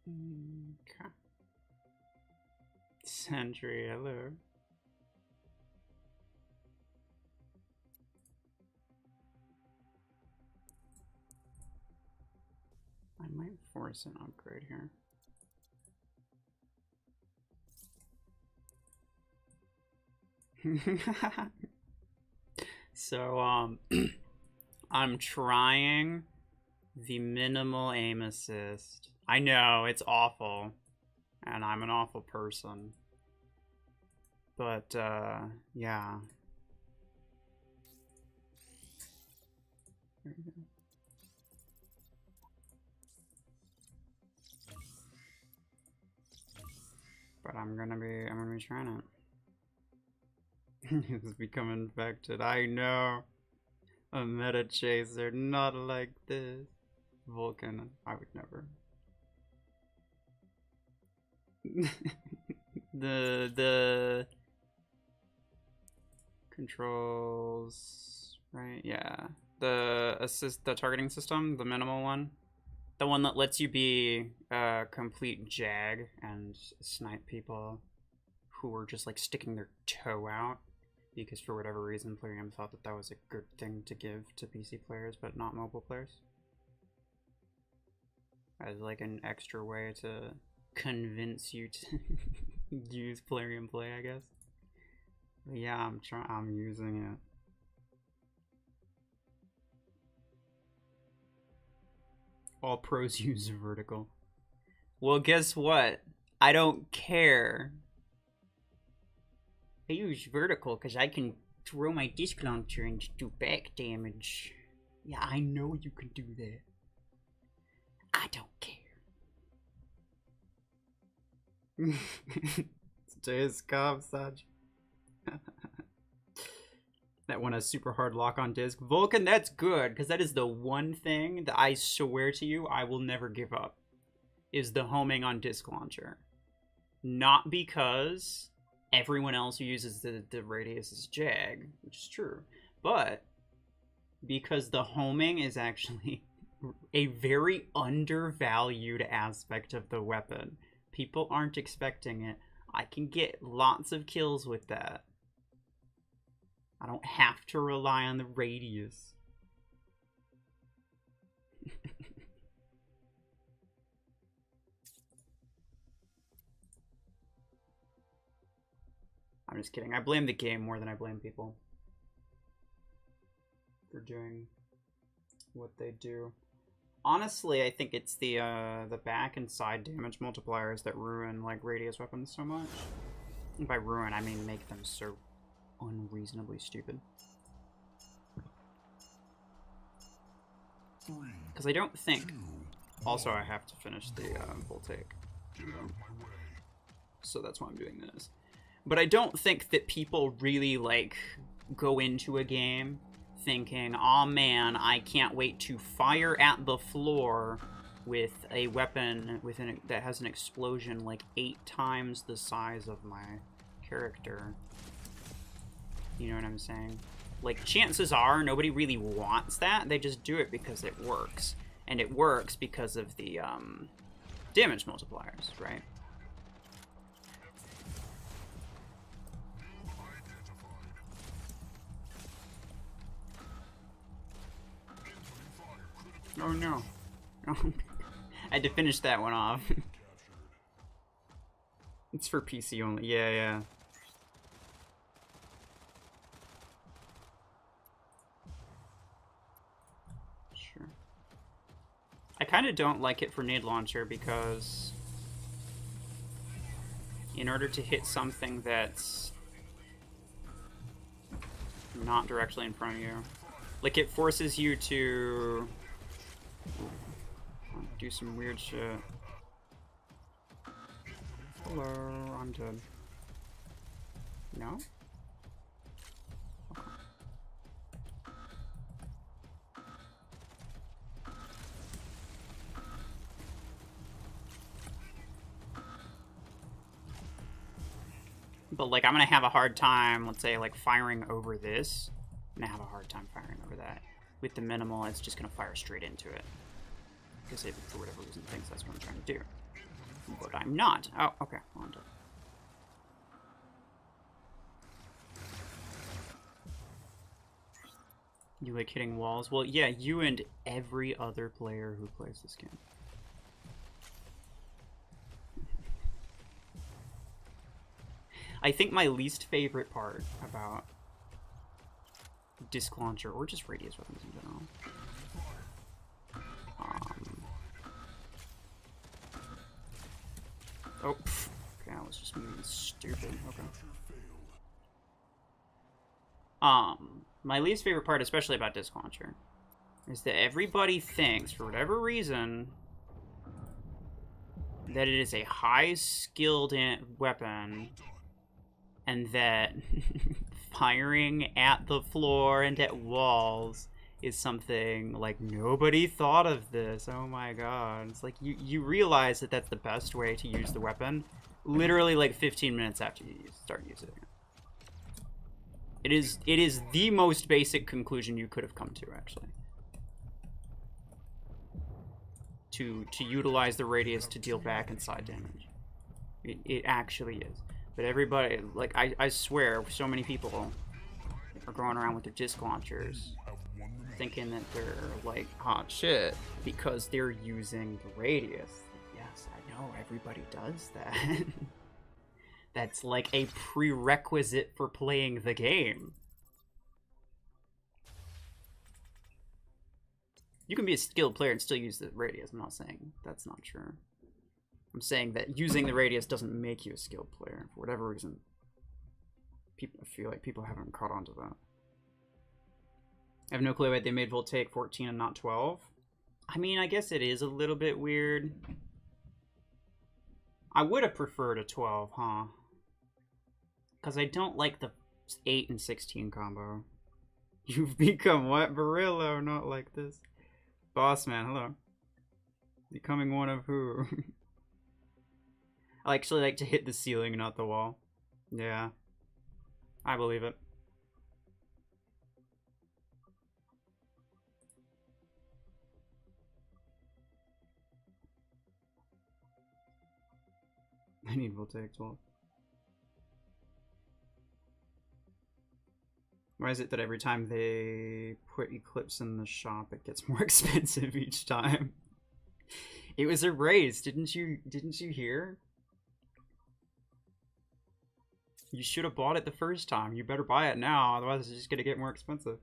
Okay. Sentry, hello. I might force an upgrade here. So, I'm trying the minimal aim assist. I know, it's awful. And I'm an awful person. But, yeah. There we go. But I'm gonna be trying it. It's becoming infected. I know. A meta chaser, not like this. Vulcan, I would never. the controls, right? Yeah. The targeting system, the minimal one. The one that lets you be a complete jag and snipe people who were just like sticking their toe out because for whatever reason Plarium thought that that was a good thing to give to PC players but not mobile players. As like an extra way to convince you to use Plarium Play, I guess. But yeah, I'm using it. All pros use vertical. Well, guess what? I don't care. I use vertical because I can throw my disc launcher and do back damage. Yeah, I know you can do that. I don't care. Disc off, Saj. That one has super hard lock on disc. Vulcan, that's good, because that is the one thing that I swear to you I will never give up, is the homing on disc launcher. Not because everyone else who uses the radius is jag, which is true, but because the homing is actually a very undervalued aspect of the weapon. People aren't expecting it. I can get lots of kills with that. I don't have to rely on the radius. I'm just kidding. I blame the game more than I blame people for doing what they do. Honestly, I think it's the back and side damage multipliers that ruin like radius weapons so much. And by ruin, I mean make them so unreasonably stupid. Because I don't think... Also, I have to finish the full take. So that's why I'm doing this. But I don't think that people really, like, go into a game thinking, aw man, I can't wait to fire at the floor with a weapon that has an explosion like 8 times the size of my character. You know what I'm saying? Like, chances are nobody really wants that. They just do it because it works. And it works because of the damage multipliers, right? Oh no. I had to finish that one off. It's for PC only. Yeah, yeah. Sure. I kind of don't like it for nade launcher because in order to hit something that's not directly in front of you, like it forces you to do some weird shit. Hello, I'm dead. No? Okay. But like I'm gonna have a hard time, let's say like firing over this. I'm gonna have a hard time firing over that. With the minimal, it's just gonna fire straight into it. Because it, for whatever reason, thinks that's what I'm trying to do. But I'm not. Oh, okay. On to... You like hitting walls? Well, yeah, you and every other player who plays this game. I think my least favorite part about disc launcher, or just radius weapons in general, oh, pff. Okay, I was just moving stupid. Okay. My least favorite part, especially about disc launcher, is that everybody thinks, for whatever reason, that it is a high-skilled weapon, and that firing at the floor and at walls is something like nobody thought of this. Oh my god. It's like you realize that that's the best way to use the weapon literally like 15 minutes after you start using it. It is the most basic conclusion you could have come to, actually. To utilize the radius to deal back and side damage. It actually is. But everybody, like, I swear, so many people are going around with their disc launchers thinking that they're, like, hot shit because they're using the radius. Yes, I know, everybody does that. That's, like, a prerequisite for playing the game. You can be a skilled player and still use the radius. I'm not saying that's not true. I'm saying that using the radius doesn't make you a skilled player. For whatever reason, I feel like people haven't caught on to that. I have no clue why they made Volt take 14 and not 12. I mean, I guess it is a little bit weird. I would have preferred a 12, huh? Because I don't like the 8 and 16 combo. You've become what? Barillo, not like this. Boss man, hello. Becoming one of who? I actually like to hit the ceiling, not the wall. Yeah. I believe it. I need will take 12. Why is it that every time they put Eclipse in the shop, it gets more expensive each time? It was erased, didn't you hear? You should have bought it the first time. You better buy it now, otherwise it's just gonna get more expensive.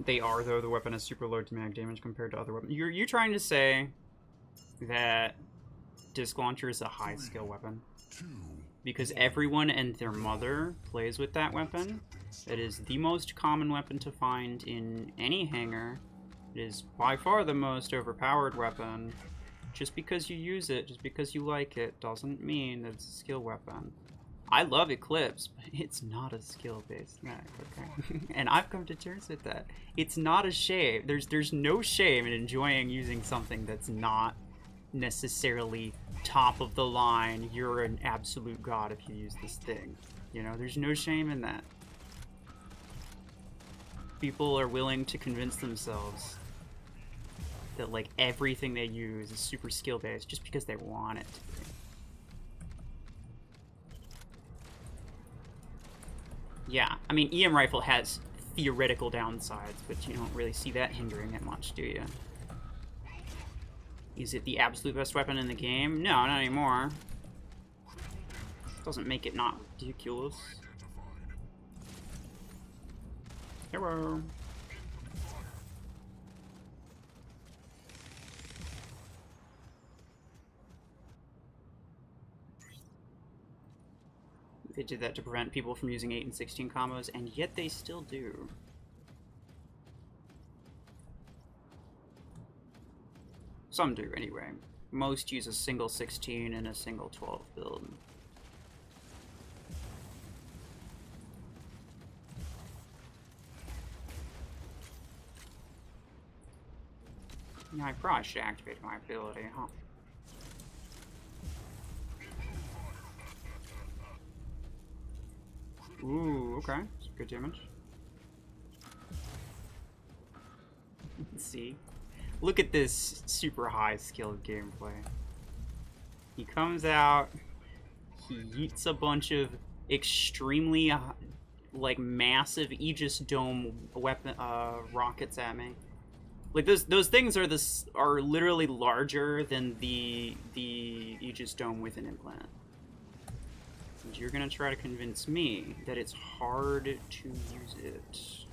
They are, though. The weapon has super low mag damage compared to other weapons. You're trying to say that disc launcher is a high skill weapon because everyone and their mother plays with that weapon. It is the most common weapon to find in any hangar. It is by far the most overpowered weapon. Just because you use it, just because you like it, doesn't mean that it's a skill weapon. I love Eclipse, but it's not a skill-based mech, okay? And I've come to terms with that. It's not a shame. There's no shame in enjoying using something that's not necessarily top of the line. You're an absolute god if you use this thing. You know, there's no shame in that. People are willing to convince themselves that, like, everything they use is super skill-based just because they want it to be. Yeah, I mean, EM rifle has theoretical downsides, but you don't really see that hindering it much, do you? Is it the absolute best weapon in the game? No, not anymore. Doesn't make it not ridiculous. Hello. They did that to prevent people from using 8 and 16 combos, and yet they still do. Some do, anyway. Most use a single 16 and a single 12 build. Yeah, I probably should activate my ability, huh? Ooh, okay. That's good damage. See? Look at this super high skill gameplay. He comes out, he yeets a bunch of extremely, like, massive Aegis Dome weapon rockets at me. Like, those things are literally larger than the Aegis Dome with an implant. And you're gonna try to convince me that it's hard to use it.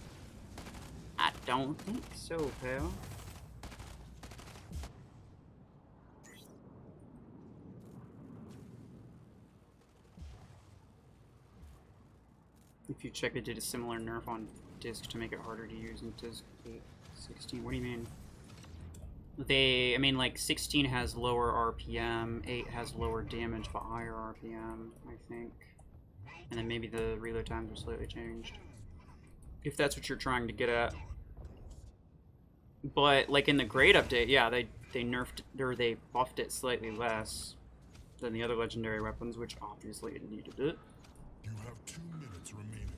I don't think so, pal. If you check, it did a similar nerf on disc to make it harder to use in disc 8, 16. What do you mean? I mean, like, 16 has lower RPM, 8 has lower damage but higher RPM, I think. And then maybe the reload times are slightly changed. If that's what you're trying to get at. But, like, in the grade update, yeah, they nerfed, or they buffed it slightly less than the other legendary weapons, which obviously it needed it. You have 2 minutes remaining.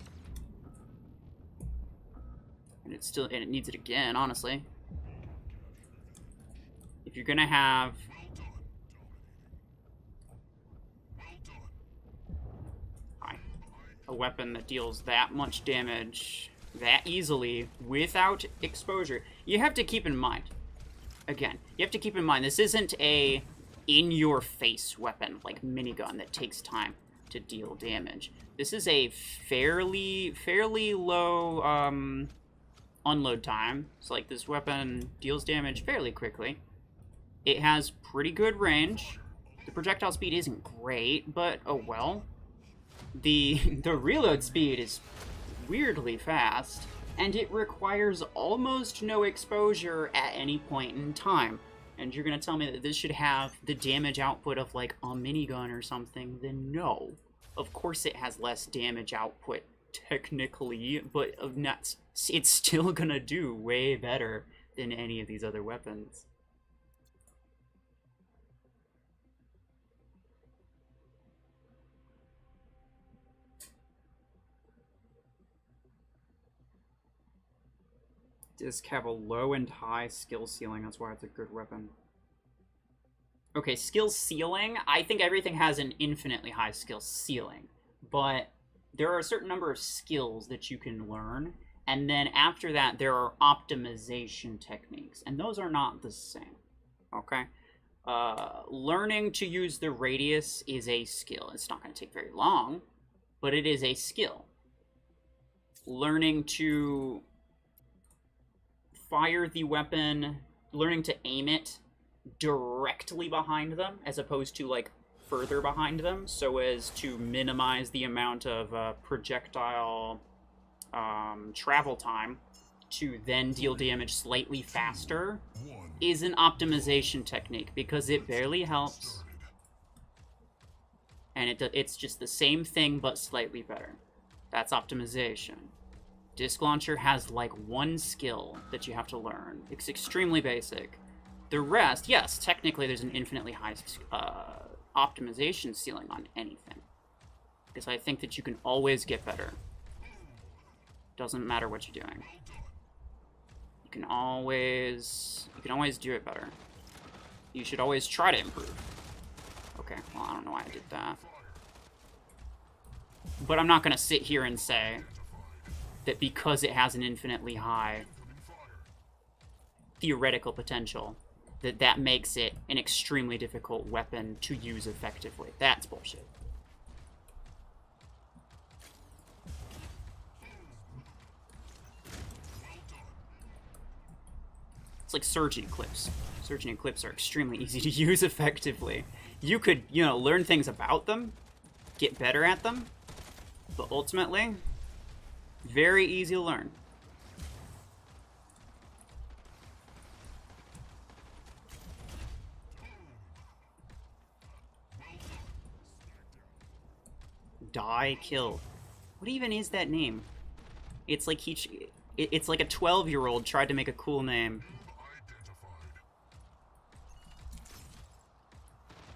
And it needs it again, honestly. If you're gonna have a weapon that deals that much damage that easily without exposure, you have to keep in mind, again, you have to keep in mind, this isn't a in-your-face weapon like minigun that takes time to deal damage. This is a fairly low unload time. So, like, this weapon deals damage fairly quickly. It has pretty good range. The projectile speed isn't great, but oh well. The reload speed is weirdly fast, and it requires almost no exposure at any point in time. And you're gonna tell me that this should have the damage output of, like, a minigun or something? Then no. Of course it has less damage output, technically, but it's still gonna do way better than any of these other weapons. Disc have a low and high skill ceiling, that's why it's a good weapon. Okay, skill ceiling, I think everything has an infinitely high skill ceiling, but there are a certain number of skills that you can learn, and then after that there are optimization techniques, and those are not the same, okay? Learning to use the radius is a skill. It's not going to take very long, but it is a skill. Learning to fire the weapon, learning to aim it directly behind them as opposed to, like, further behind them, so as to minimize the amount of projectile travel time to then deal damage slightly faster, is an optimization technique, because it barely helps, and it's just the same thing but slightly better. That's optimization. Disc Launcher has, like, one skill that you have to learn. It's extremely basic. The rest, yes, technically there's an infinitely high optimization ceiling on anything, because I think that you can always get better. Doesn't matter what you're doing. You can always do it better. You should always try to improve. Okay, well, I don't know why I did that. But I'm not going to sit here and say that because it has an infinitely high theoretical potential, that makes it an extremely difficult weapon to use effectively. That's bullshit. It's like Surge and Eclipse. Surge and Eclipse are extremely easy to use effectively. You could, you know, learn things about them, get better at them, but ultimately, very easy to learn. Die, kill. What even is that name? It's like it's like a 12-year-old tried to make a cool name.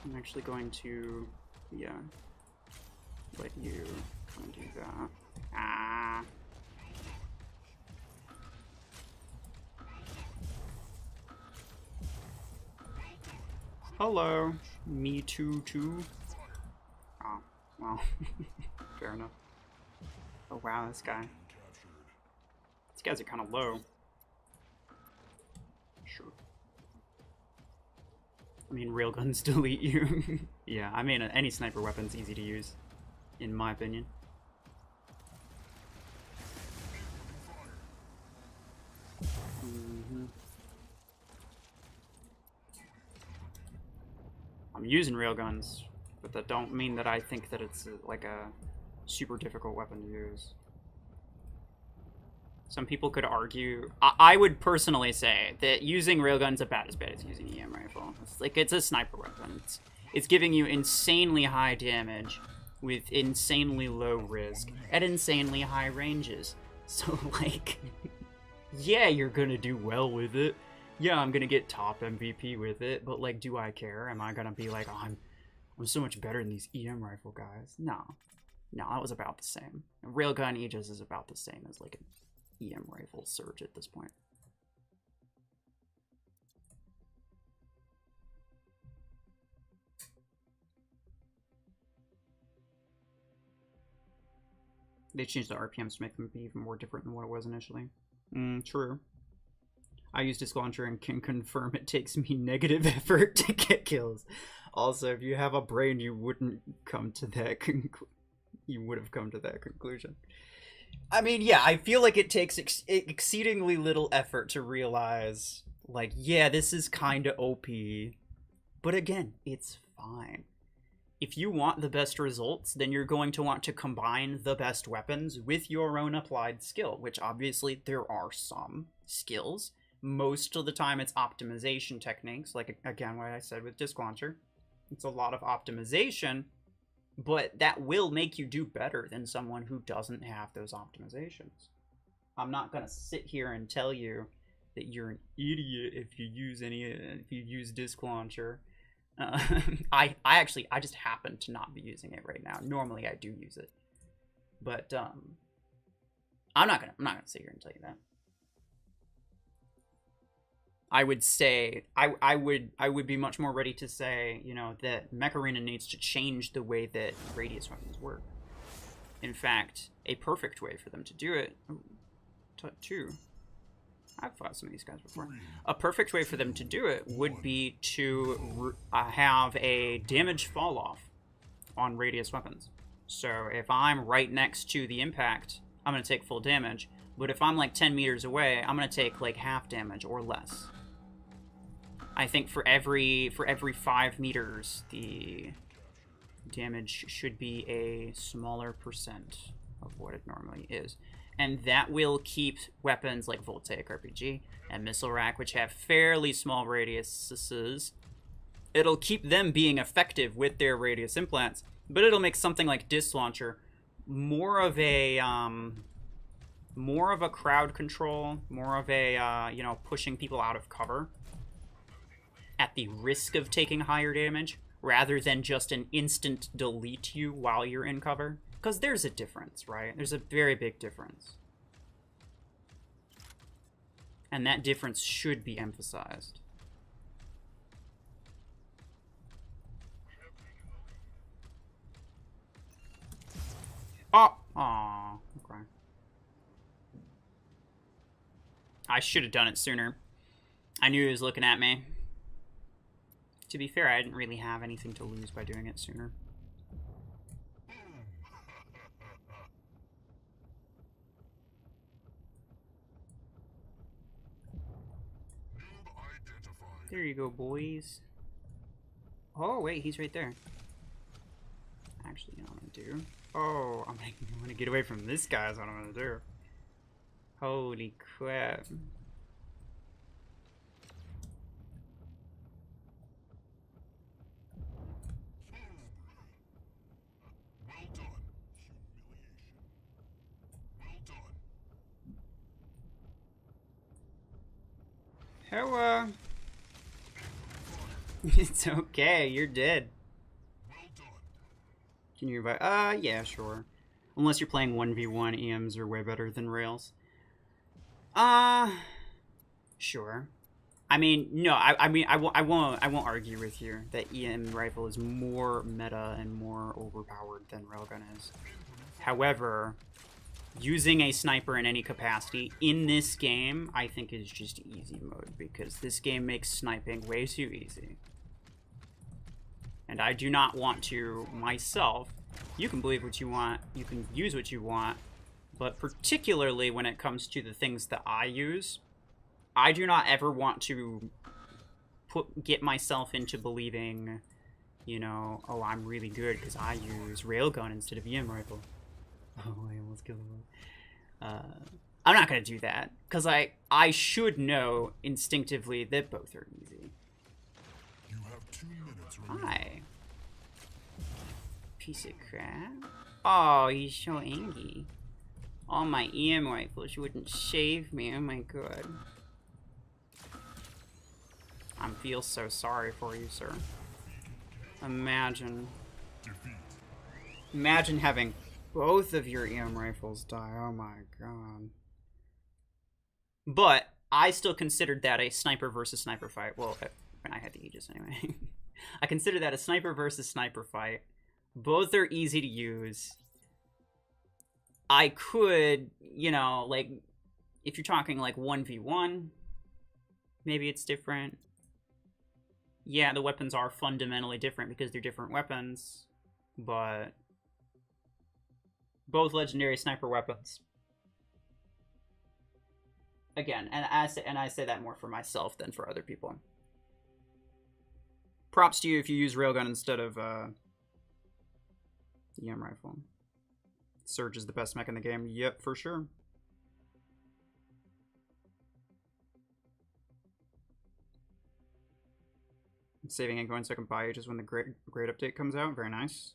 I'm actually going to, yeah, let you come and do that. Ah. Hello. Me too, too. Oh, well. Fair enough. Oh, wow, this guy. These guys are kind of low. Sure. I mean, railguns delete you. Yeah, I mean, any sniper weapon's easy to use, in my opinion. I'm using railguns, but that don't mean that I think that it's like a super difficult weapon to use. Some people could argue. I would personally say that using railguns about as bad as using EM rifle. It's like it's a sniper weapon. It's giving you insanely high damage with insanely low risk at insanely high ranges. So like, yeah, you're gonna do well with it. Yeah, I'm gonna get top MVP with it. But like, do I care? Am I gonna be like, oh, I'm so much better than these EM rifle guys? No, that was about the same. A railgun Aegis is about the same as like an EM rifle surge at this point. They changed the RPMs to make them be even more different than what it was initially. True. I use Disc Launcher and can confirm it takes me negative effort to get kills. Also, if you have a brain, you wouldn't come to that you would have come to that conclusion. I mean, yeah, I feel like it takes exceedingly little effort to realize, like, yeah, this is kind of OP. But again, it's fine. If you want the best results, then you're going to want to combine the best weapons with your own applied skill, which obviously there are some skills. Most of the time it's optimization techniques, like, again, what I said with Disc Launcher. It's a lot of optimization, but that will make you do better than someone who doesn't have those optimizations. I'm not going to sit here and tell you that you're an idiot if you use Disc Launcher. I just happen to not be using it right now. Normally I do use it, but I'm not gonna sit here and tell you that. I would say I would be much more ready to say, you know, that Mech Arena needs to change the way that radius weapons work. In fact, a perfect way for them to do it. Two. I've fought some of these guys before. A perfect way for them to do it would be to have a damage fall off on radius weapons. So if I'm right next to the impact, I'm going to take full damage. But if I'm like 10 meters away, I'm going to take like half damage or less. I think for every 5 meters, the damage should be a smaller percent of what it normally is. And that will keep weapons like Voltaic RPG and Missile Rack, which have fairly small radiuses, it'll keep them being effective with their radius implants, but it'll make something like Disc Launcher more of a crowd control, more of a you know, pushing people out of cover at the risk of taking higher damage, rather than just an instant delete you while you're in cover. Because there's a difference, right? There's a very big difference. And that difference should be emphasized. Oh! Aww. Okay. I should have done it sooner. I knew he was looking at me. To be fair, I didn't really have anything to lose by doing it sooner. There you go, boys. Oh, wait, he's right there. Actually, you know what I'm gonna do? Oh, I'm gonna get away from this guy is what I'm gonna do. Holy crap. Well done. Humiliation. Well done. Hello. It's okay, you're dead. Well done. Can you revive? Yeah, sure. Unless you're playing 1v1, EMs are way better than rails. Sure. I mean, no, I won't argue with you that EM rifle is more meta and more overpowered than railgun is. However, using a sniper in any capacity in this game, I think is just easy mode, because this game makes sniping way too easy. And I do not want to, myself, you can believe what you want, you can use what you want, but particularly when it comes to the things that I use, I do not ever want to get myself into believing, you know, oh, I'm really good because I use railgun instead of EM rifle. Oh, I almost killed him. I'm not going to do that, because I should know instinctively that both are easy. You have 2 minutes remaining. Hi. Piece of crap. Oh, he's so angry. All my EM rifles wouldn't save me. Oh my god. I feel so sorry for you, sir. Imagine. Defeat. Imagine having both of your EM rifles die. Oh my god. But I still considered that a sniper versus sniper fight. Well, when I had the Aegis anyway. I consider that a sniper versus sniper fight. Both are easy to use. I could, you know, like, if you're talking like 1v1, maybe it's different. Yeah, the weapons are fundamentally different because they're different weapons, but both legendary sniper weapons. Again, and I say that more for myself than for other people. Props to you if you use railgun instead of EM rifle. Surge is the best mech in the game. Yep, for sure. I'm saving and going so I can buy Aegis when the great update comes out. Very nice.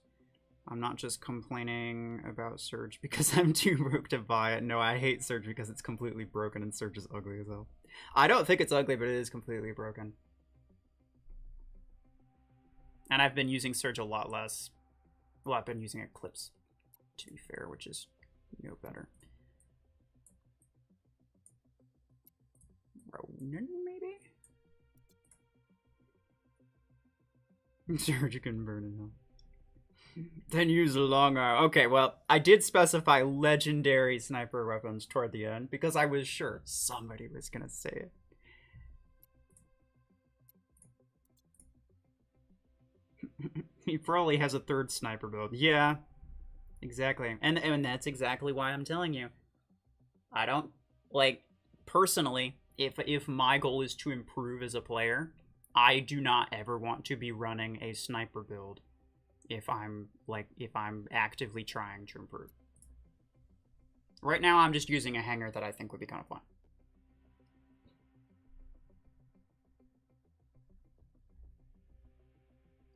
I'm not just complaining about Surge because I'm too broke to buy it. No, I hate Surge because it's completely broken and Surge is ugly as hell. I don't think it's ugly, but it is completely broken. And I've been using Surge a lot less. Well, I've been using Eclipse, to be fair, which is no better. Ronin, maybe? Surge, you can burn it up. Then use a long arm. Okay, well, I did specify legendary sniper weapons toward the end because I was sure somebody was gonna say it. He probably has a third sniper build. Yeah, exactly. And that's exactly why I'm telling you. I don't, like, personally, if my goal is to improve as a player, I do not ever want to be running a sniper build if I'm actively trying to improve. Right now, I'm just using a hanger that I think would be kind of fun.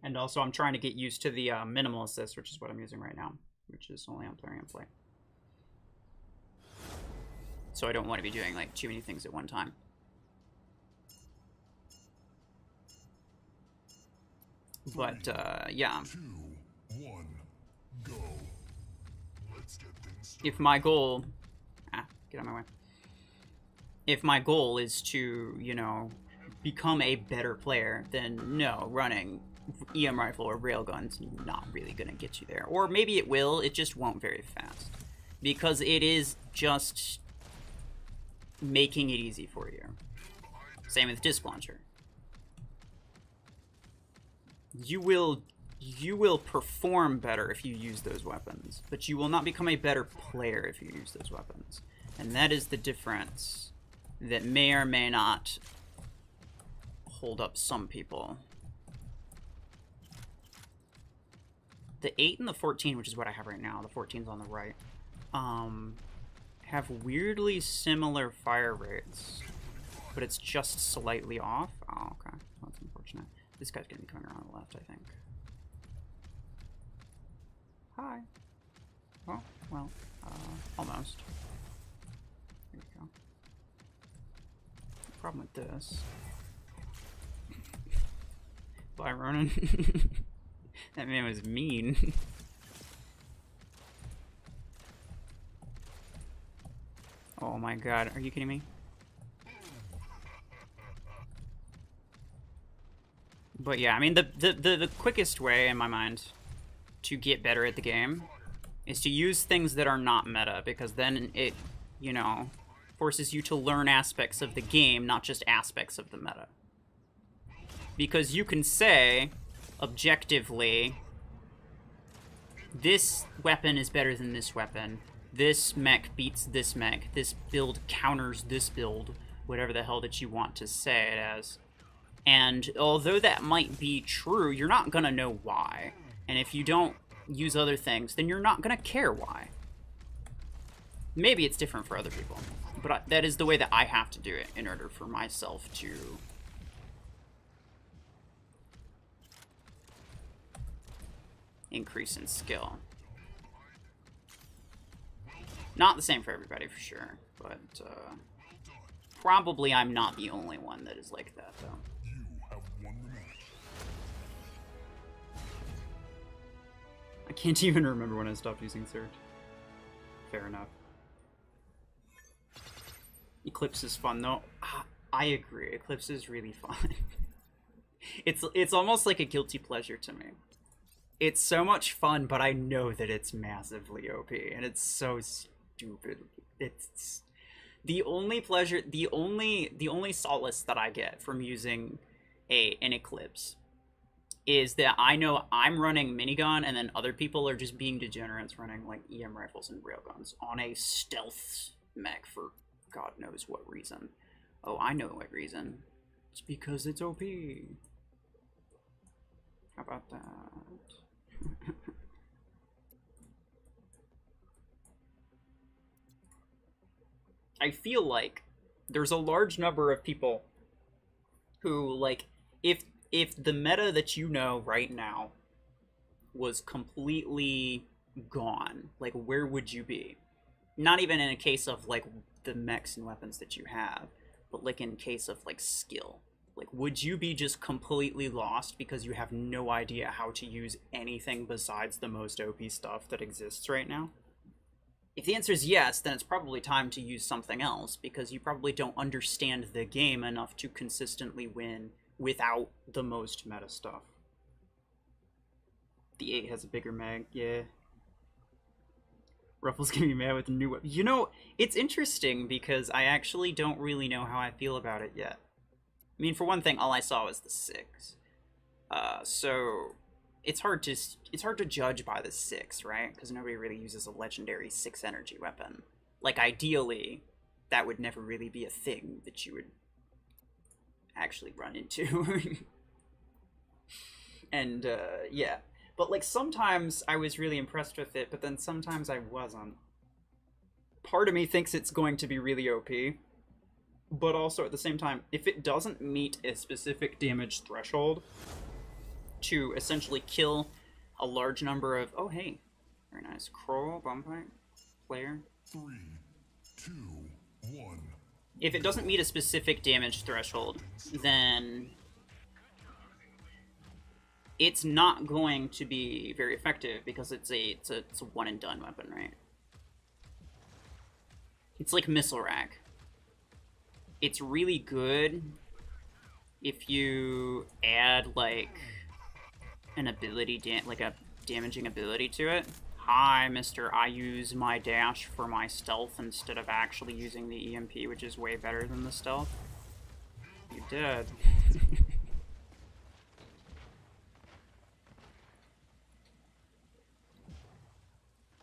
And also, I'm trying to get used to the minimal assist, which is what I'm using right now, which is only on player and play. So I don't want to be doing like too many things at one time. But yeah. 2, 1, go. Let's get things started. If my goal, get out of my way. If my goal is to, you know, become a better player, then no, running EM rifle or railgun's not really gonna get you there. Or maybe it will, it just won't very fast. Because it is just making it easy for you. Same with disc launcher. You will perform better if you use those weapons, but you will not become a better player if you use those weapons. And that is the difference that may or may not hold up some people. The 8 and the 14, which is what I have right now, the 14's on the right, have weirdly similar fire rates, but it's just slightly off. Oh, okay. That's unfortunate. This guy's gonna be coming around the left, I think. Hi. Oh, well, almost. There we go. Problem with this. Bye, Ronan. That man was mean. Oh my god, are you kidding me? But yeah, I mean, the quickest way, in my mind, to get better at the game is to use things that are not meta, because then it, you know, forces you to learn aspects of the game, not just aspects of the meta. Because you can say, objectively, this weapon is better than this weapon, this mech beats this mech, this build counters this build, whatever the hell that you want to say it as. And although that might be true, you're not gonna know why. And if you don't use other things, then you're not gonna care why. Maybe it's different for other people, but that is the way that I have to do it in order for myself to increase in skill. Not the same for everybody, for sure, but probably I'm not the only one that is like that, though. You have won the match. I can't even remember when I stopped using Surge. Fair enough. Eclipse is fun, though. I agree. Eclipse is really fun. It's almost like a guilty pleasure to me. It's so much fun, but I know that it's massively OP, and it's so stupid. It's the only pleasure, the only solace that I get from using an Eclipse is that I know I'm running minigun, and then other people are just being degenerates running like EM rifles and railguns on a stealth mech for God knows what reason. Oh, I know what reason. It's because it's OP. How about that? I feel like there's a large number of people who, like, if the meta that you know right now was completely gone, like, where would you be? Not even in a case of, like, the mechs and weapons that you have, but, like, in case of, like, skill. Like, would you be just completely lost because you have no idea how to use anything besides the most OP stuff that exists right now? If the answer is yes, then it's probably time to use something else, because you probably don't understand the game enough to consistently win without the most meta stuff. The 8 has a bigger mag, yeah. Ruffles gonna be mad with the new weapon. You know, it's interesting because I actually don't really know how I feel about it yet. I mean, for one thing, all I saw was the 6. So it's hard to judge by the 6, right? Because nobody really uses a legendary 6 energy weapon. Like, ideally, that would never really be a thing that you would actually run into. And yeah. But, like, sometimes I was really impressed with it, but then sometimes I wasn't. Part of me thinks it's going to be really OP. But also, at the same time, if it doesn't meet a specific damage threshold to essentially kill a large number of... Oh, hey. Very nice. Kroll, Bumpite, player. 3, 2, 1. If it doesn't meet a specific damage threshold, then it's not going to be very effective, because it's a one-and-done weapon, right? It's like Missile Rack. It's really good if you add, like, an ability, like a damaging ability to it. Hi, Mr. I use my dash for my stealth instead of actually using the EMP, which is way better than the stealth. You did.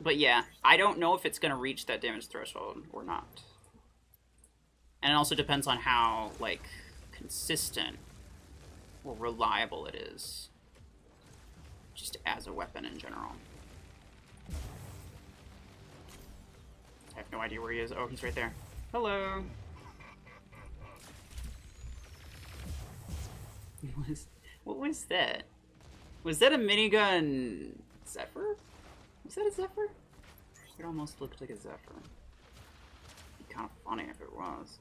But yeah, I don't know if it's going to reach that damage threshold or not. And it also depends on how, like, consistent or reliable it is. Just as a weapon in general. I have no idea where he is. Oh, he's right there. Hello! What was that? Was that a minigun Zephyr? Was that a Zephyr? It almost looked like a Zephyr. It'd be kind of funny if it was.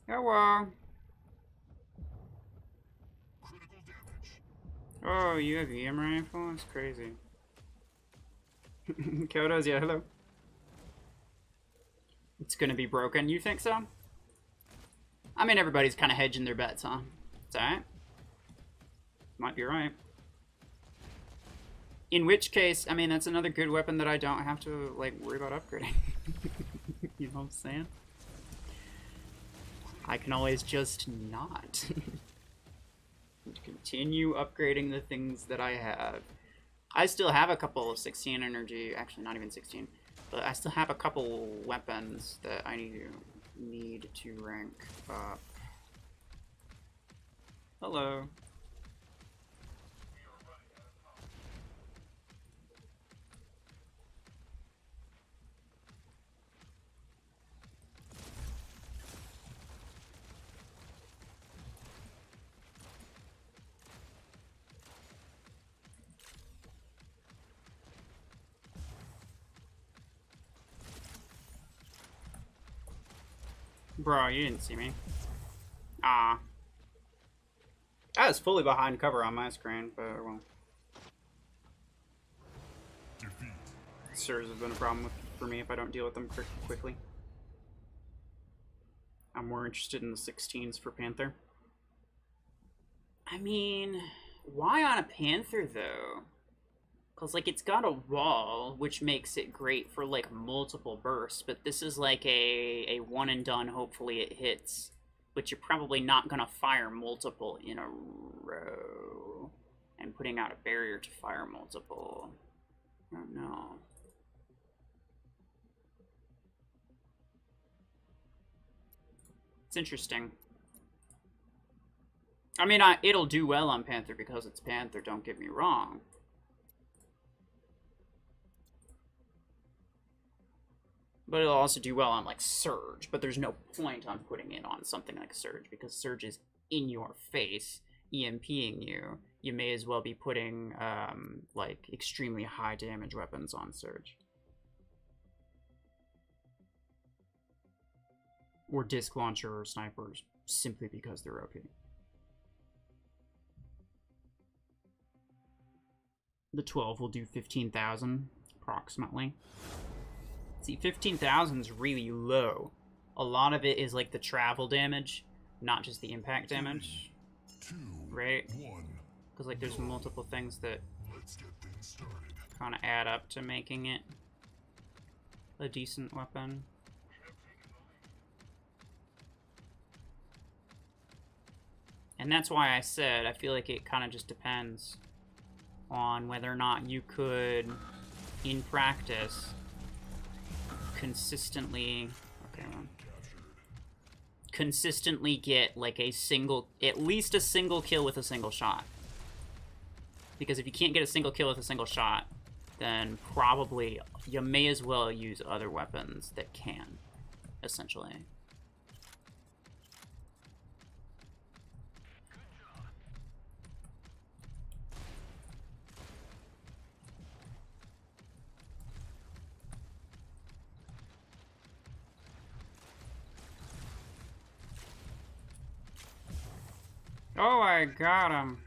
Hello. Critical damage. Oh, you have EM rifle? That's crazy. Kodos, yeah, hello. It's gonna be broken. You think so? I mean, everybody's kind of hedging their bets, huh? It's alright. Might be right. In which case, I mean, that's another good weapon that I don't have to, like, worry about upgrading. You know what I'm saying? I can always just not. Continue upgrading the things that I have. I still have a couple of 16 energy, actually not even 16, but I still have a couple weapons that I need to rank up. Hello. Bro, you didn't see me. Ah. I was fully behind cover on my screen, but well. Defeat. Sirs have been a problem for me if I don't deal with them quickly. I'm more interested in the 16s for Panther. I mean, why on a Panther, though? Because, like, it's got a wall, which makes it great for, like, multiple bursts, but this is, like, a one and done, hopefully it hits, but you're probably not going to fire multiple in a row. And putting out a barrier to fire multiple. I don't know. It's interesting. I mean, it'll do well on Panther because it's Panther, don't get me wrong. But it'll also do well on, like, Surge. But there's no point on putting it on something like Surge, because Surge is in your face, EMPing you. You may as well be putting, like, extremely high damage weapons on Surge. Or Disc Launcher or Snipers, simply because they're OP. The 12 will do 15,000, approximately. See, 15,000 is really low. A lot of it is like the travel damage, not just the impact damage. Right? Because like there's multiple things that kind of add up to making it a decent weapon. And that's why I said I feel like it kind of just depends on whether or not you could, in practice, consistently get like a single, at least a single kill with a single shot. Because if you can't get a single kill with a single shot, then probably you may as well use other weapons that can, essentially. Oh, I got him.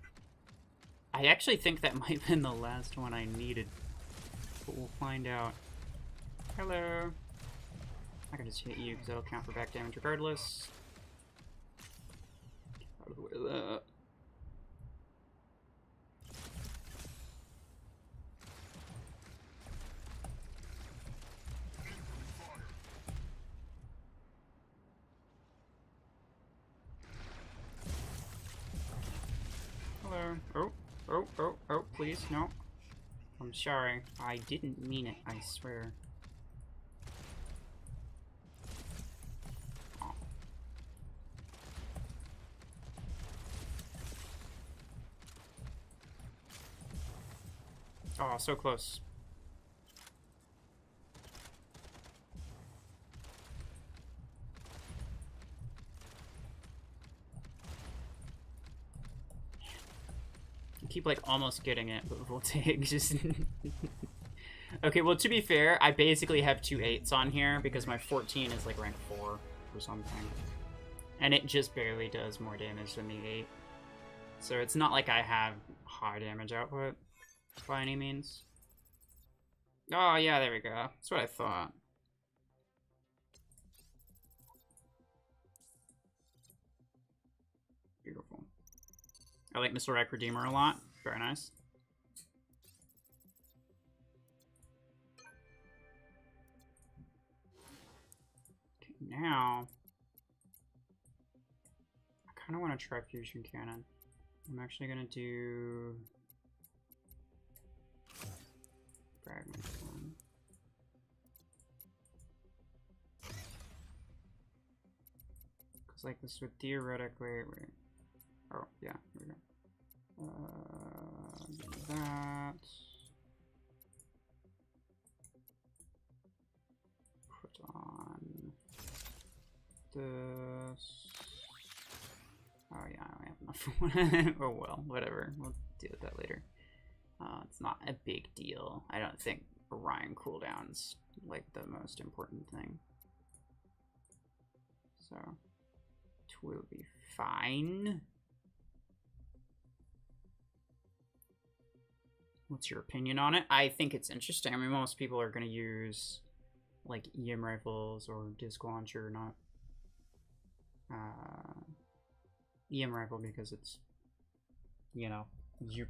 I actually think that might have been the last one I needed. But we'll find out. Hello. I can just hit you because that'll count for back damage regardless. Out of the way of that. Oh, please, no. I'm sorry. I didn't mean it, I swear. Oh. Oh, so close. Keep like almost getting it, but Voltaic just okay, well, to be fair, I basically have 2 8s on here because my 14 is like rank 4 or something, and it just barely does more damage than the 8, so it's not like I have high damage output by any means. Oh yeah, there we go. That's what I thought. I like Missile Rack Redeemer a lot. Very nice. Okay, now I kind of want to try Fusion Cannon. I'm actually going to do Fragment one. Because like this would theoretically... Wait. Oh, yeah, here we go. Do that. Put on this. Oh yeah, I don't have enough for one. Oh well, whatever. We'll deal with that later. It's not a big deal. I don't think Orion cooldown's like the most important thing. So it will be fine. What's your opinion on it? I think it's interesting. I mean, most people are going to use like EM rifles or disc launcher, not EM rifle, because it's, you know, you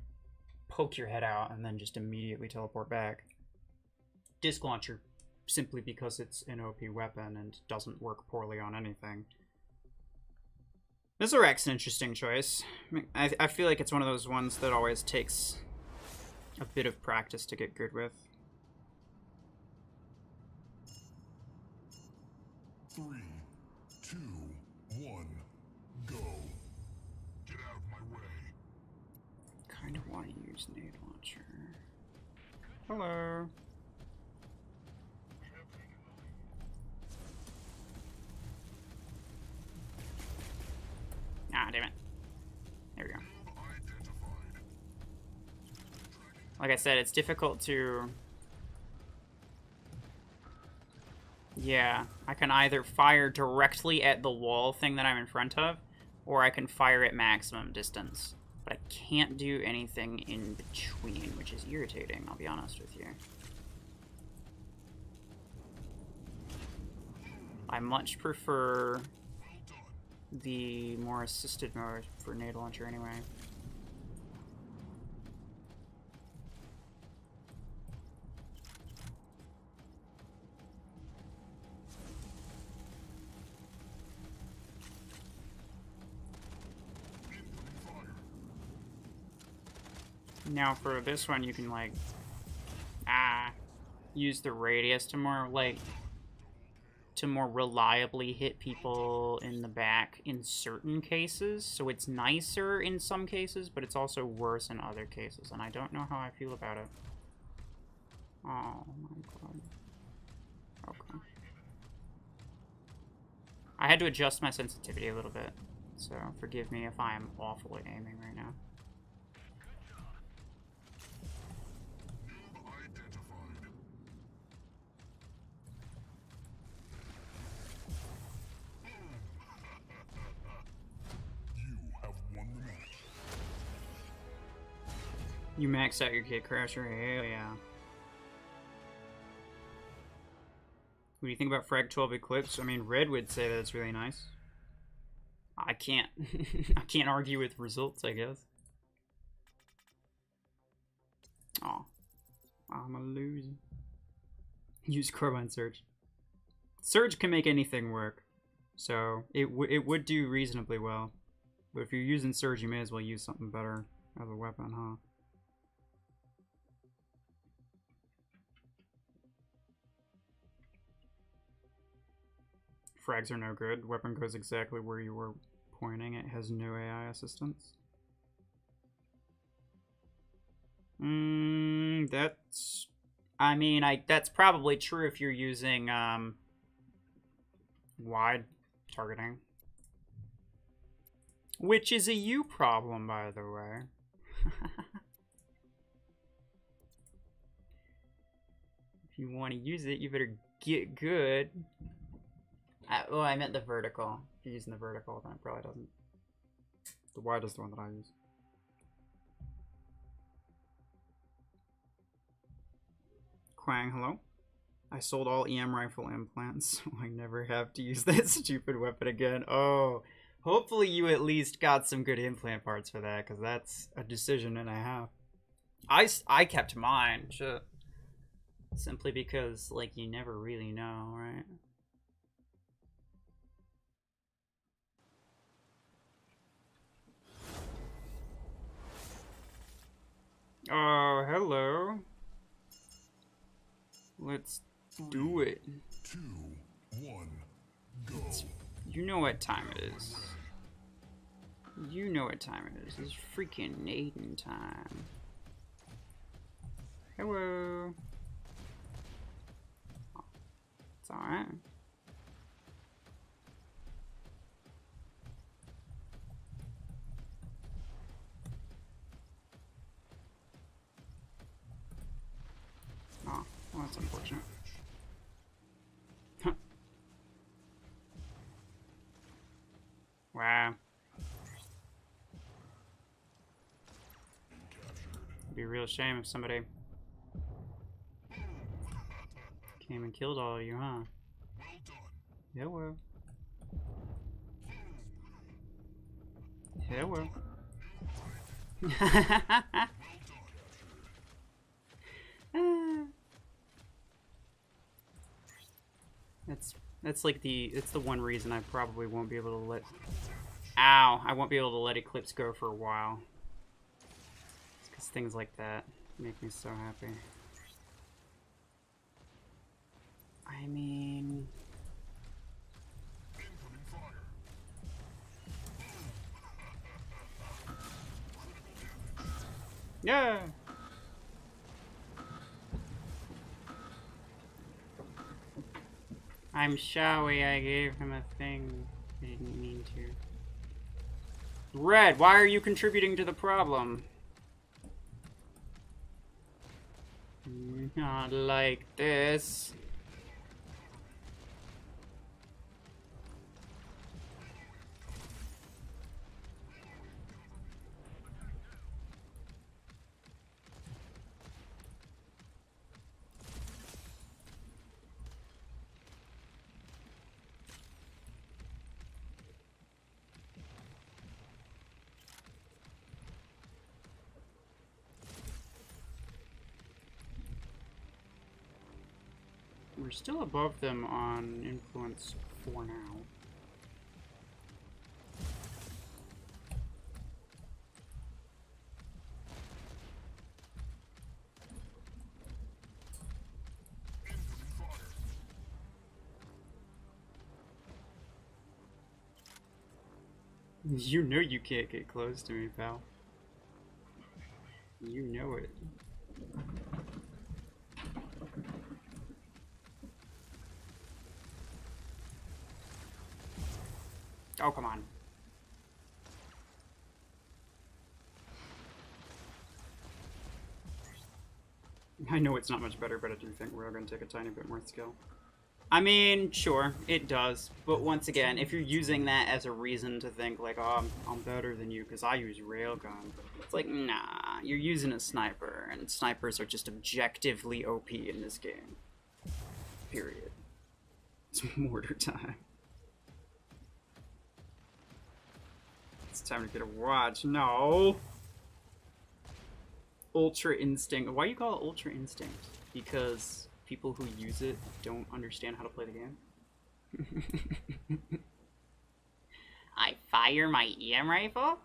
poke your head out and then just immediately teleport back. Disc launcher, simply because it's an OP weapon and doesn't work poorly on anything. Missile Rack's an interesting choice. I feel like it's one of those ones that always takes a bit of practice to get good with. 3, 2, 1, go. Get out of my way. Kind of want to use nade launcher. Hello. Ah, damn it. There we go. Like I said, it's difficult to... Yeah, I can either fire directly at the wall thing that I'm in front of, or I can fire at maximum distance. But I can't do anything in between, which is irritating, I'll be honest with you. I much prefer the more assisted mode for nade launcher anyway. Now for this one, you can like use the radius to more reliably hit people in the back in certain cases. So it's nicer in some cases, but it's also worse in other cases, and I don't know how I feel about it. Oh my god. Okay. I had to adjust my sensitivity a little bit, so forgive me if I am awful at aiming right now. You maxed out your Kid Crasher, hell yeah. What do you think about Frag 12 Eclipse? I mean, Red would say that it's really nice. I can't I can't argue with results, I guess. Oh, I'm a loser. Use Carbine Surge. Surge can make anything work, so it would do reasonably well. But if you're using Surge, you may as well use something better as a weapon, huh? Frags are no good. Weapon goes exactly where you were pointing. It has no AI assistance. That's... I mean, that's probably true if you're using wide targeting. Which is a you problem, by the way. If you want to use it, you better get good. Well, I meant the vertical. If you're using the vertical, then it probably doesn't. The wide is the one that I use. Quang, hello? I sold all EM rifle implants, so I never have to use that stupid weapon again. Oh, Hopefully you at least got some good implant parts for that, because that's a decision and a half. I kept mine, shit. Simply because, like, you never really know, right? Oh, hello. Let's do it. 2, 1, go. You know what time it is. You know what time it is. It's freaking Aiden time. Hello. It's alright. Oh, well, that's unfortunate. Wow. It'd be a real shame if somebody came and killed all of you, huh? Well done. Hello. Hello. That's like it's the one reason I probably won't be able to let I won't be able to let Eclipse go for a while. It's because things like that make me so happy. I mean, yeah. I'm sorry I gave him a thing. I didn't mean to. Red, why are you contributing to the problem? Not like this. We're still above them on influence for now. You know you can't get close to me, pal. You know it. Oh, come on. I know it's not much better, but I do think we're going to take a tiny bit more skill. I mean, sure, it does. But once again, if you're using that as a reason to think, like, oh, I'm better than you because I use railgun, it's like, nah, you're using a sniper, and snipers are just objectively OP in this game. Period. It's mortar time. It's time to get a watch. No! Ultra Instinct. Why do you call it Ultra Instinct? Because people who use it don't understand how to play the game? I fire my EM rifle,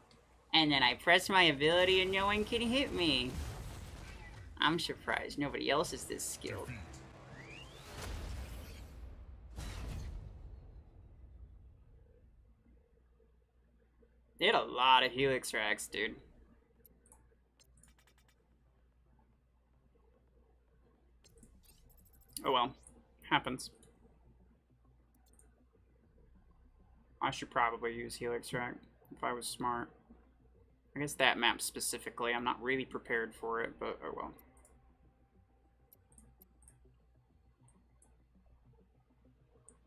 and then I press my ability and no one can hit me. I'm surprised nobody else is this skilled. They had a lot of Helix racks, dude. Oh well, happens. I should probably use Helix Rack if I was smart. I guess that map specifically, I'm not really prepared for it, but oh well.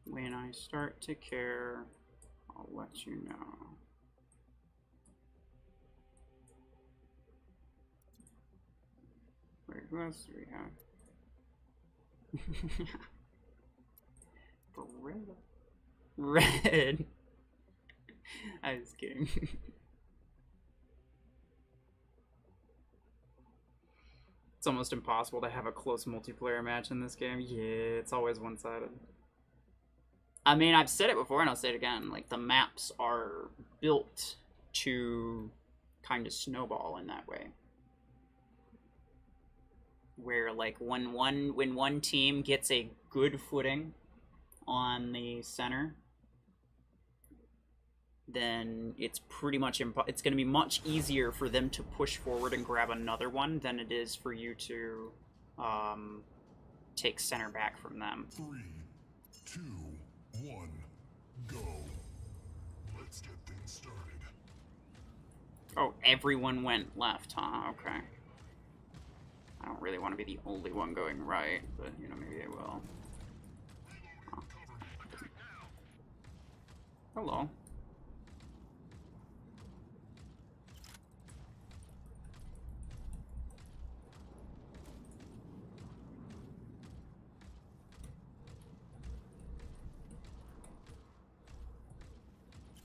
When I start to care, I'll let you know. Wait, who else do we have? Red. I was kidding. It's almost impossible to have a close multiplayer match in this game. Yeah, it's always one-sided. I mean, I've said it before and I'll say it again. Like, the maps are built to kind of snowball in that way. Where, like, when one team gets a good footing on the center, then it's pretty much it's going to be much easier for them to push forward and grab another one than it is for you to take center back from them. 3, 2, 1, go. Let's get things started. Oh, everyone went left, huh? Okay. I don't really want to be the only one going right, but, you know, maybe I will. Huh. Hello.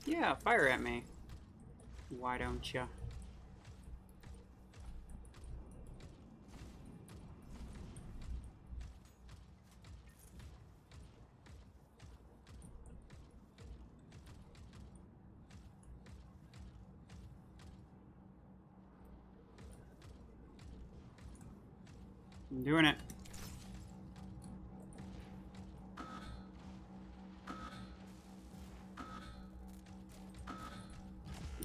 Yeah, fire at me. Why don't ya? I'm doing it.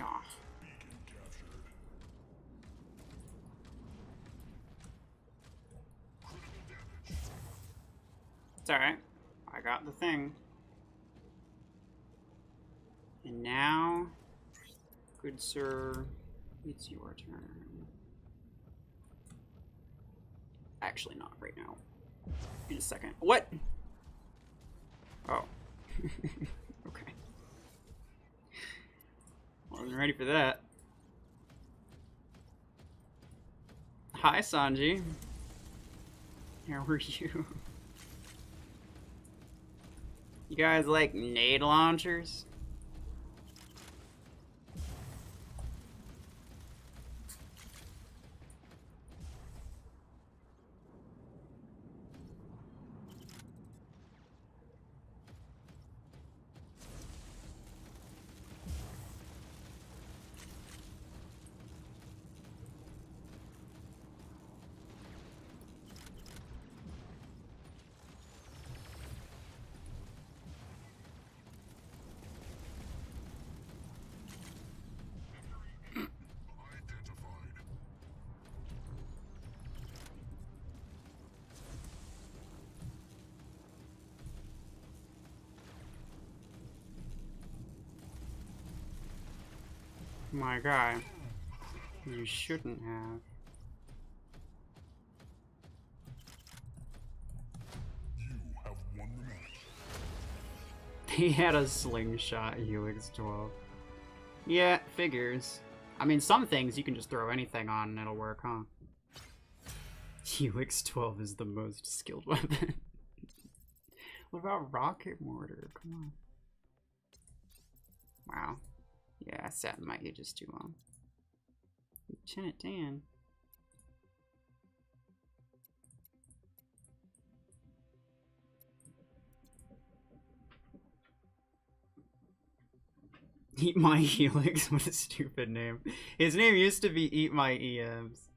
Ah. Beacon captured. Critical damage. It's alright. I got the thing. And now, good sir, it's your turn. Actually, not right now. In a second. What? Oh. Okay. Wasn't ready for that. Hi, Sanji. How are you? You guys like nade launchers? Identified. My guy. You shouldn't have. You have won the match. He had a slingshot Helix 12. Yeah, figures. I mean, some things you can just throw anything on and it'll work, huh? Helix 12 is the most skilled weapon. What about rocket mortar? Come on. Wow. Yeah, I sat in my ages too long. Lieutenant Dan. Eat My Helix, what a stupid name. His name used to be Eat My EMs.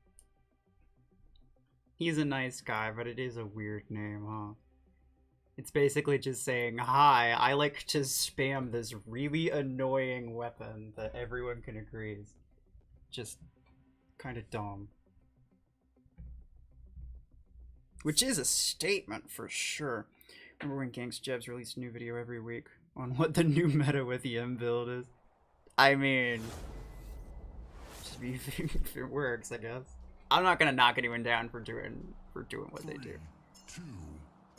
He's a nice guy, but it is a weird name, huh? It's basically just saying, hi, I like to spam this really annoying weapon that everyone can agree is just kind of dumb. Which is a statement for sure. Remember when Gangs Jebs released a new video every week on what the new meta with the M build is? I mean, just be, if it works, I guess. I'm not gonna knock anyone down for doing what they do. 3,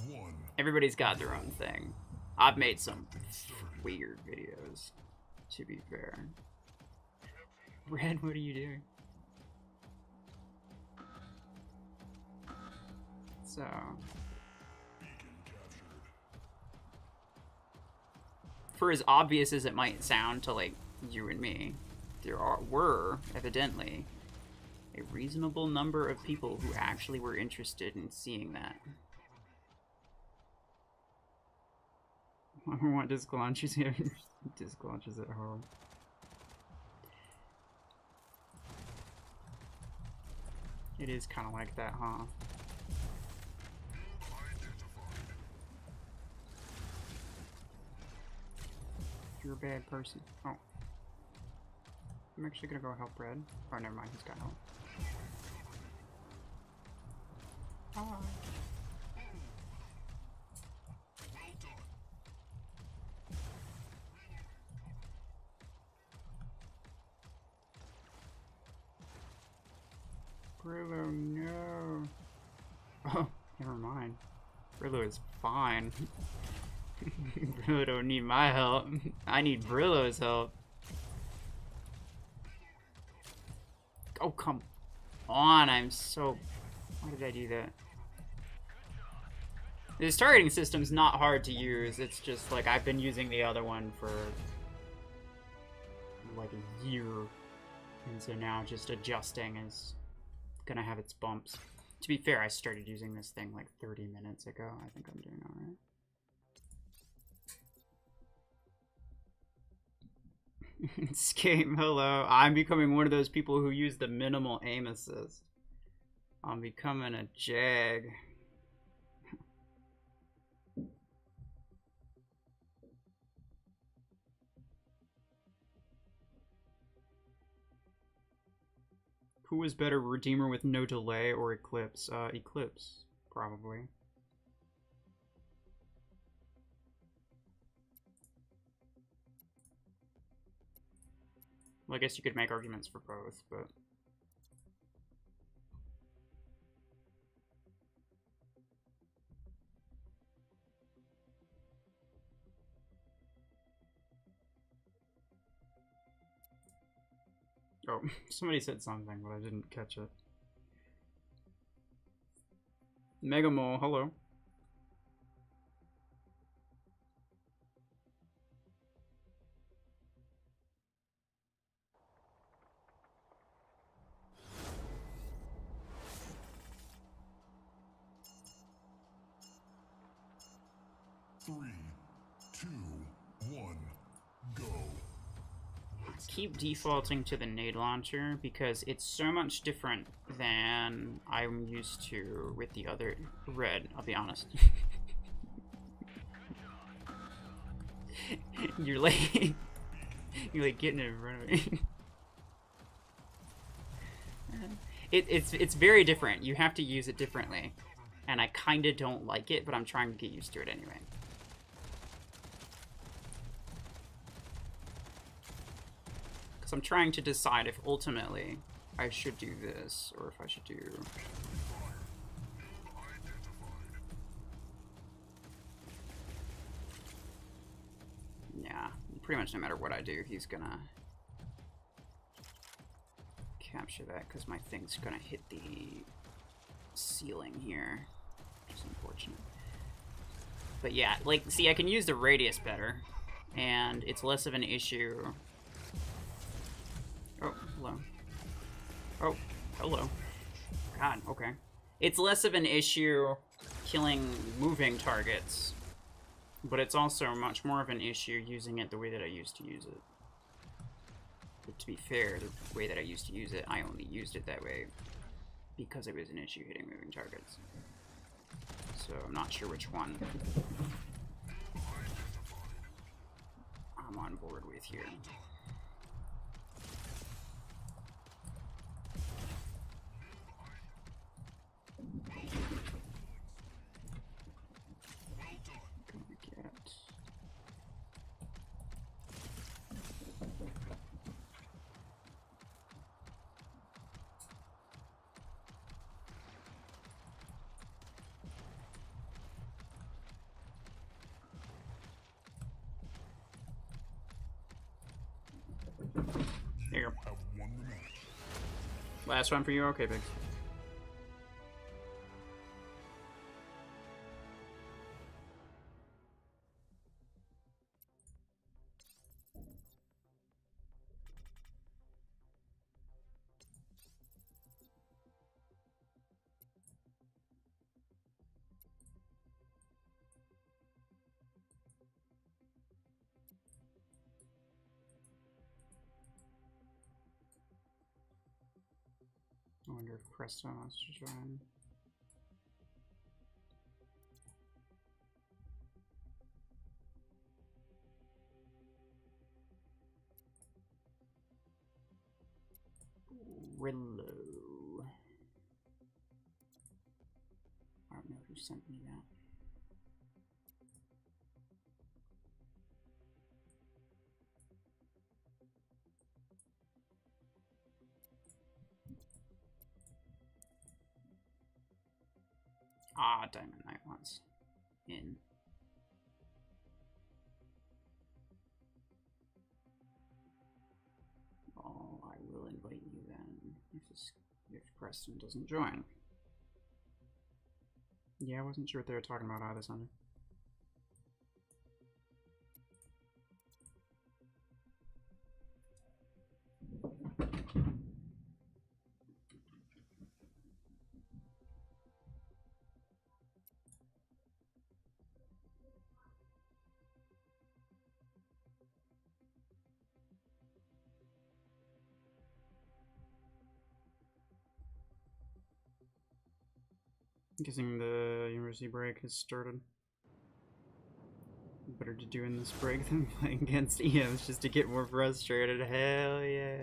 2, 1. Everybody's got their own thing. I've made some weird videos, to be fair. Red, what are you doing? So, Beacon captured. for as obvious as it might sound to, like, you and me, were, evidently, a reasonable number of people who actually were interested in seeing that. I want disc launchers here. Disc launchers at home. It is kind of like that, huh? You're a bad person. Oh. I'm actually gonna go help Red. Oh, never mind, he's got help. Ah. Brillo, no. Oh, never mind. Brillo is fine. Brillo don't need my help. I need Brillo's help. Oh, come on. I'm so... Why did I do that? This targeting system's not hard to use. It's just, like, I've been using the other one for, like, a year. And so now just adjusting is gonna have its bumps. To be fair, I started using this thing, like, 30 minutes ago. I think I'm doing alright. Escape, hello. I'm becoming one of those people who use the minimal aim assist. I'm becoming a jag. Who was better, Redeemer with no delay or Eclipse? Eclipse, probably. Well, I guess you could make arguments for both, but... Oh, somebody said something, but I didn't catch it. Megamole, hello. Three, two, one, go. Keep defaulting to the nade launcher because it's so much different than I'm used to with the other Red, I'll be honest. You're like getting in front of me. It's very different. You have to use it differently. And I kinda don't like it, but I'm trying to get used to it anyway. I'm trying to decide if ultimately I should do this or if I should do... Yeah, pretty much no matter what I do, he's gonna capture that because my thing's gonna hit the ceiling here, which is unfortunate. But yeah, like, see, I can use the radius better, and it's less of an issue. Oh, hello. Oh, hello. God, okay. It's less of an issue killing moving targets, but it's also much more of an issue using it the way that I used to use it. But to be fair, the way that I used to use it, I only used it that way because it was an issue hitting moving targets. So I'm not sure which one I'm on board with here. There you go. Last one for you? Okay, Biggs. wonder if Presto wants to join. Rillo. I don't know who sent me that. Ah, Diamond Knight wants in. Oh, I will invite you then. If Preston doesn't join. Yeah, I wasn't sure what they were talking about either, Sunday. I'm guessing the university break has started. Better to do in this break than playing against EMs just to get more frustrated. Hell yeah.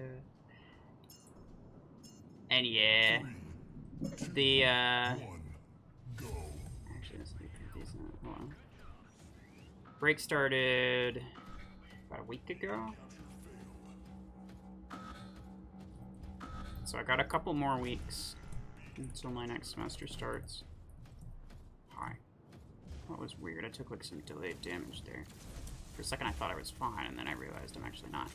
And yeah. The actually this might be decent. Hold on. Break started about a week ago. So I got a couple more weeks until my next semester starts. Hi. That was weird. I took like some delayed damage there. For a second I thought I was fine, and then I realized I'm actually not.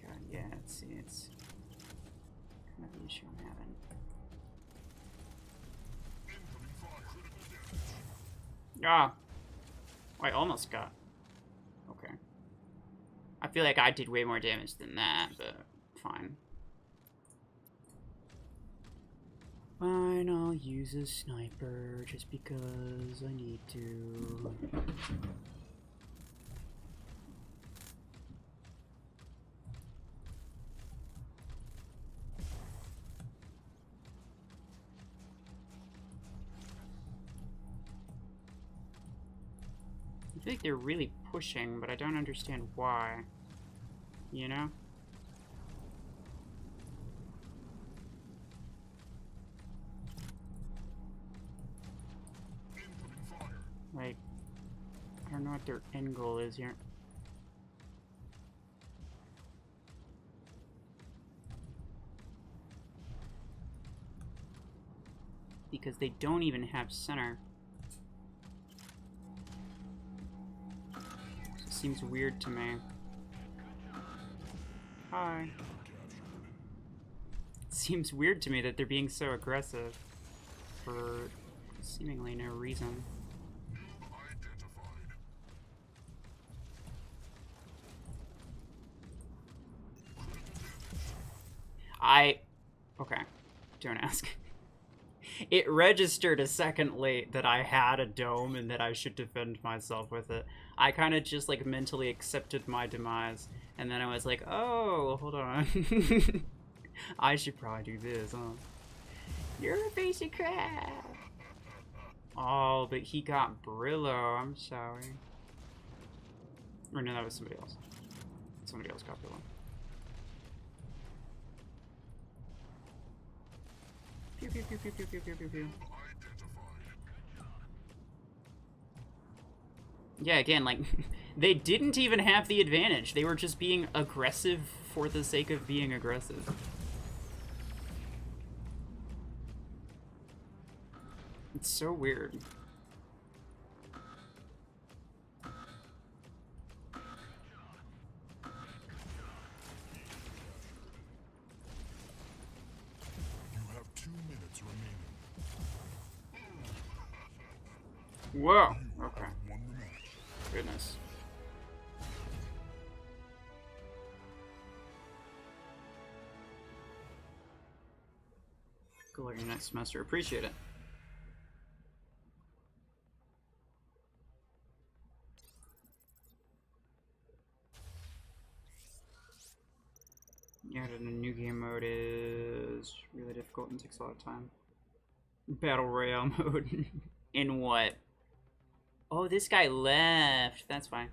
God, yeah, it's kind of the issue I'm having. Ah! Oh, I almost got. Okay. I feel like I did way more damage than that, but fine. Fine, I'll use a sniper just because I need to. I feel like they're really pushing, but I don't understand why. You know? Like, I don't know what their end goal is here. Because they don't even have center. It seems weird to me. Hi. It seems weird to me that they're being so aggressive for seemingly no reason. Okay, don't ask. It registered a second late that I had a dome and that I should defend myself with it. I kind of just like mentally accepted my demise, and then I was like, oh, hold on. I should probably do this, huh? You're a piece of crap. Oh, but he got Brillo. I'm sorry. Or no, that was somebody else. Somebody else got Brillo. Pew, pew, pew, pew, pew, pew, pew, pew, pew. Yeah, again, like, they didn't even have the advantage. They were just being aggressive for the sake of being aggressive. It's so weird. Whoa, okay. Goodness. Good luck in your next semester. Appreciate it. Yeah, a new game mode is really difficult and takes a lot of time. Battle Royale mode. In what? Oh, this guy left. That's fine.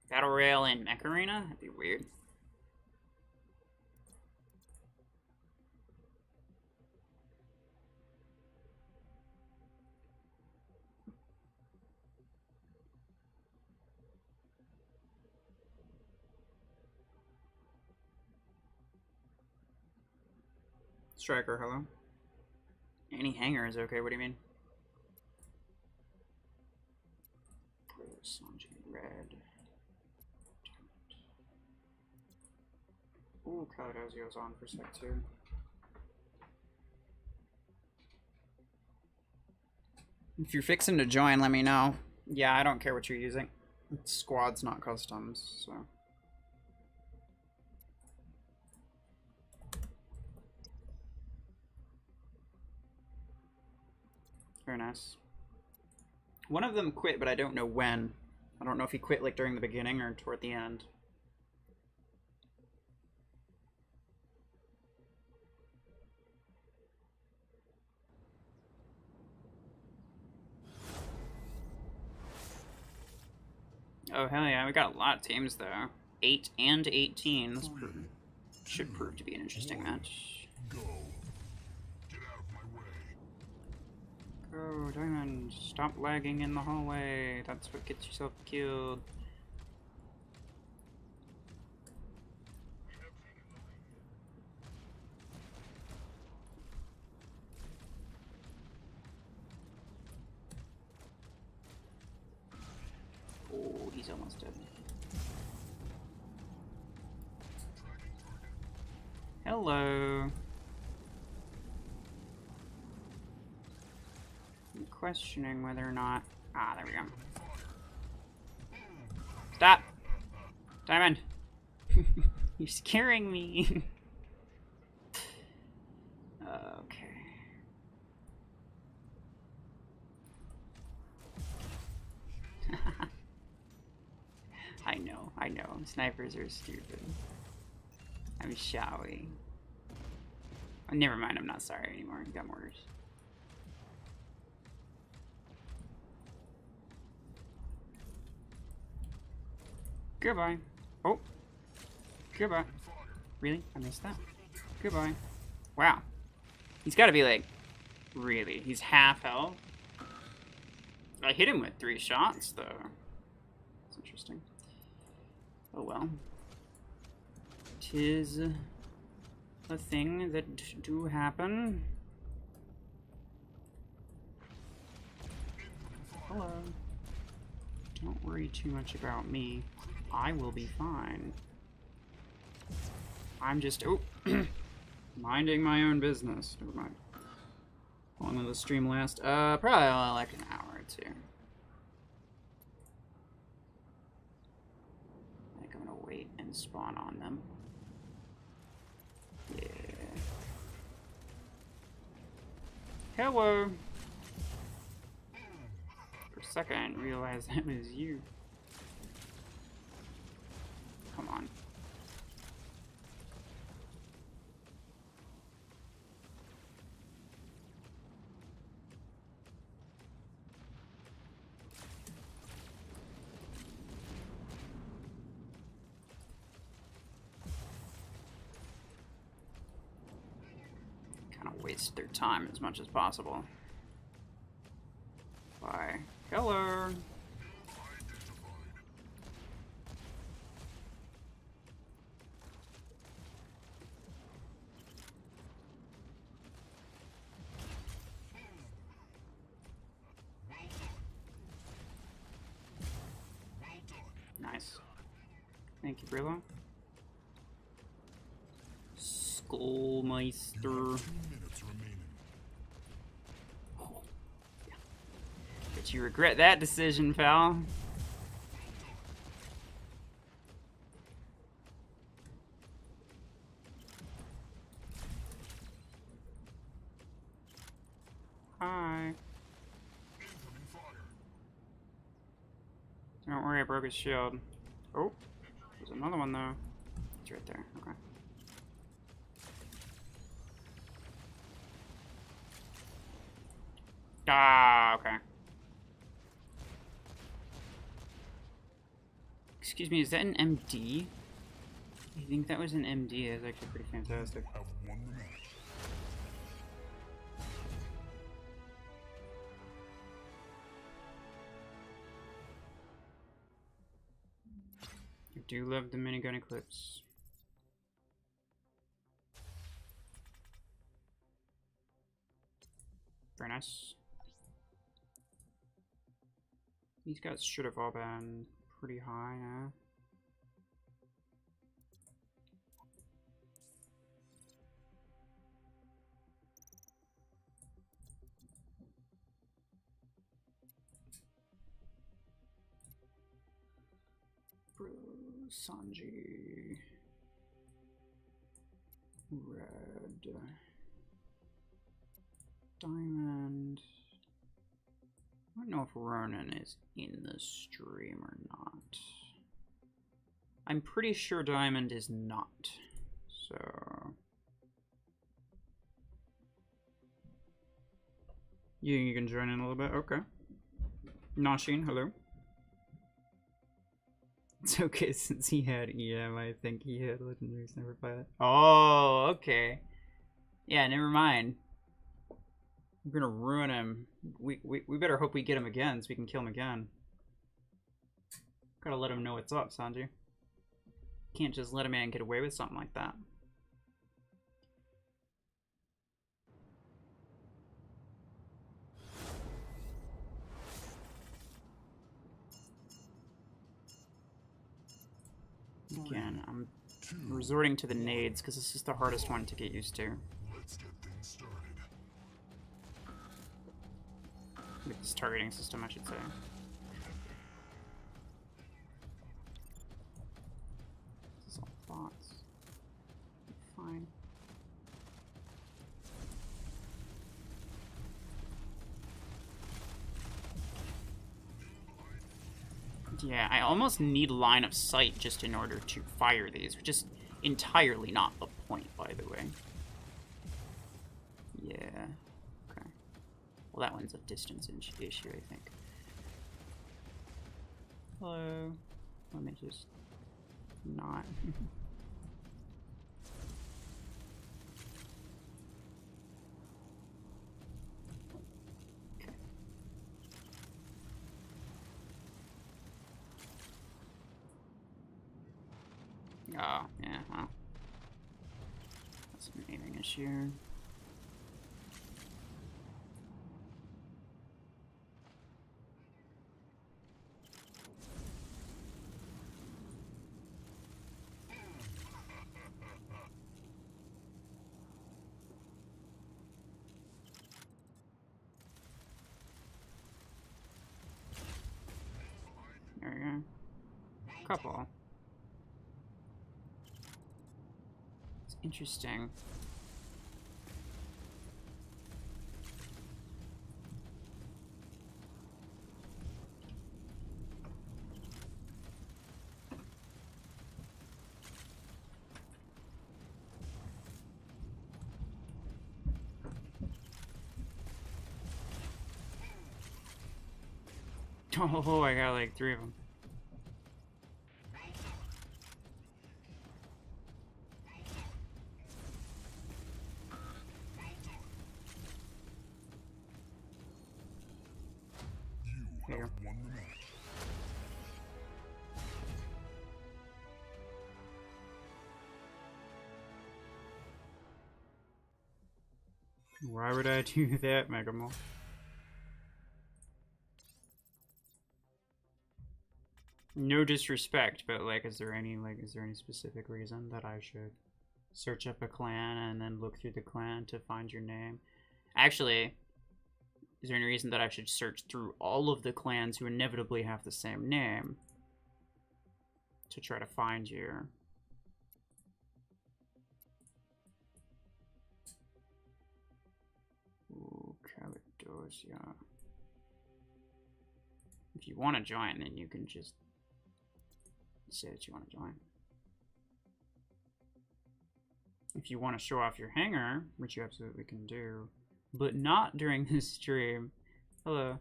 Battle Royale in Mech Arena? That'd be weird. Striker, hello. Any hanger is okay, what do you mean? Sanjay red. Ooh, Caladozio's on for sec too. If you're fixing to join, let me know. Yeah, I don't care what you're using. It's squads, not customs, so. Very nice. One of them quit, but I don't know when. I don't know if he quit like during the beginning or toward the end. Oh, hell yeah, we got a lot of teams, though. 8 and 18. This should prove to be an interesting match. Go. Get out of my way. Go, Diamond. Stop lagging in the hallway. That's what gets yourself killed. Oh, he's almost dead. Hello. I'm questioning whether or not... Ah, there we go. Stop! Diamond! You're scaring me! Okay. I know. Snipers are stupid. I'm sorry. Oh, never mind, I'm not sorry anymore. You got mortars. Goodbye. Oh. Goodbye. Really? I missed that. Goodbye. Wow. He's got to be like... Really? He's half health? I hit him with 3 shots, though. That's interesting. Oh well. 'Tis a thing that do happen. Hello. Don't worry too much about me. I will be fine. I'm just, oh, minding my own business. Never mind. How long will the stream last? Probably like an hour or 2. I think I'm gonna wait and spawn on them. Yeah. Hello. For a second, I didn't realize that was you. Come on. Kind of waste their time as much as possible. Bye. Hello. Nice. Thank you, Brillo. Skullmeister. 2 minutes remaining. Oh, yeah. Bet you regret that decision, pal. Hi. Don't worry, I broke his shield. Oh. There's another one though. It's right there. Okay. Ah, okay. Excuse me, is that an MD? I think that was an MD. That's actually pretty fantastic. Have won the match. I do love the minigun Eclipse. Very nice. These guys should have all been pretty high, yeah. Sanji. Red. Diamond. I don't know if Ronan is in the stream or not. I'm pretty sure Diamond is not. So... You can join in a little bit? Okay. Nashin, hello. It's okay since he had EM, I think he had legendaries never pilot. Oh, okay. Yeah, never mind. We're gonna ruin him. We better hope we get him again so we can kill him again. Gotta let him know what's up, Sanji. Can't just let a man get away with something like that. Again, I'm resorting to the nades because this is the hardest one to get used to. Let's get things started. With this targeting system, I should say. This is all bots. Fine. Yeah, I almost need line of sight just in order to fire these, which is entirely not the point, by the way. Yeah. Okay. Well, that one's a distance issue, I think. Hello. Let me just not. Oh, yeah, well. That's an aiming issue. There we go. Couple. Interesting. Oh, I got like 3 of them. You have won the match. Why would I do that, Megamall? No disrespect, but like, is there any specific reason that I should search up a clan and then look through the clan to find your name? Actually, is there any reason that I should search through all of the clans who inevitably have the same name to try to find you? Ooh, Caledosia. If you want to join, then you can just say that you want to join. If you want to show off your hanger, which you absolutely can do, but not during this stream. Hello.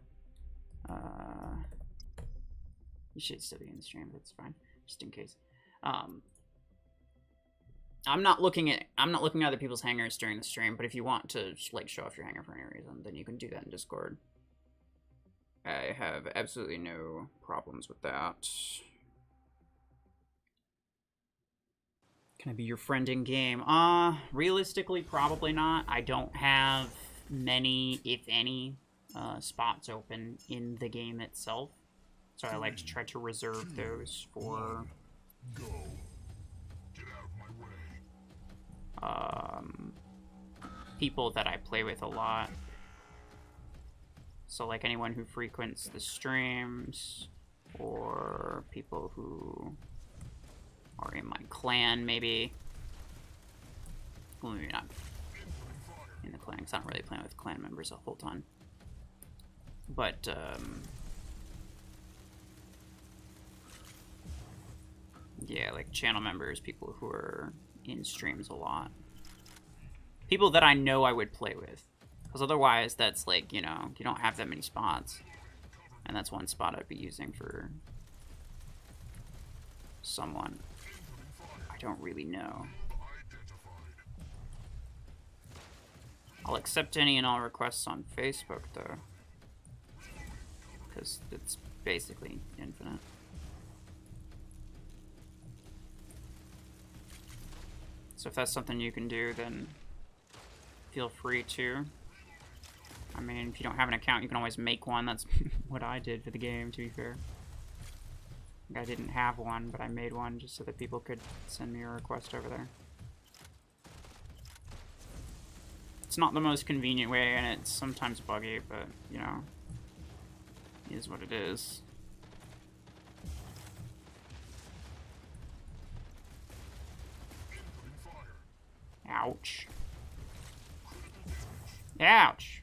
You should still be in the stream, but it's fine, just in case. I'm not looking at other people's hangers during the stream, but if you want to like show off your hanger for any reason, then you can do that in Discord. I have absolutely no problems with that. Can I be your friend in game? Realistically, probably not. I don't have many, if any, spots open in the game itself. So I like to try to reserve those for people that I play with a lot. So like anyone who frequents the streams, or people who are in my clan, maybe. Well, maybe not in the clan, because I don't really play with clan members a whole ton. But, yeah, like channel members, people who are in streams a lot. People that I know I would play with. Because otherwise, that's like, you know, you don't have that many spots. And that's one spot I'd be using for someone I don't really know. I'll accept any and all requests on Facebook, though. Because it's basically infinite. So if that's something you can do, then feel free to. I mean, if you don't have an account, you can always make one. That's what I did for the game, to be fair. I didn't have one, but I made one just so that people could send me a request over there. It's not the most convenient way, and it's sometimes buggy, but, you know, it is what it is. Ouch. Ouch.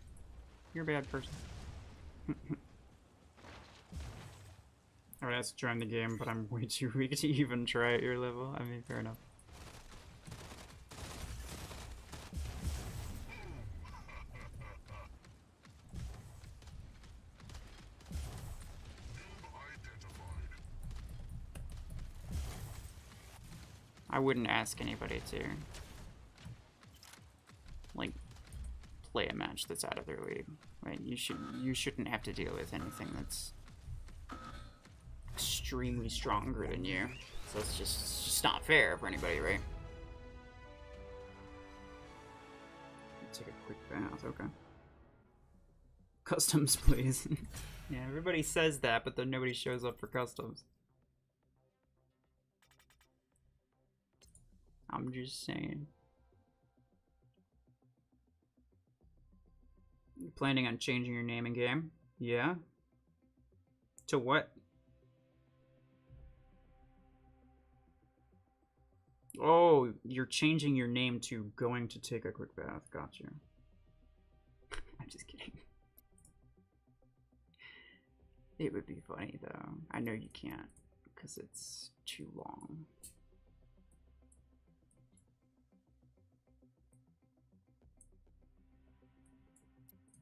You're a bad person. I would ask to join the game, but I'm way too weak to even try at your level. I mean, fair enough. I wouldn't ask anybody to, like, play a match that's out of their league. Right? You shouldn't have to deal with anything that's extremely stronger than you. So it's just not fair for anybody, right? Take a quick bath, okay. Customs, please. Yeah, everybody says that, but then nobody shows up for customs. I'm just saying. You planning on changing your name in game? Yeah? To what? Oh, you're changing your name to going to take a quick bath. Gotcha. I'm just kidding. It would be funny, though. I know you can't, because it's too long.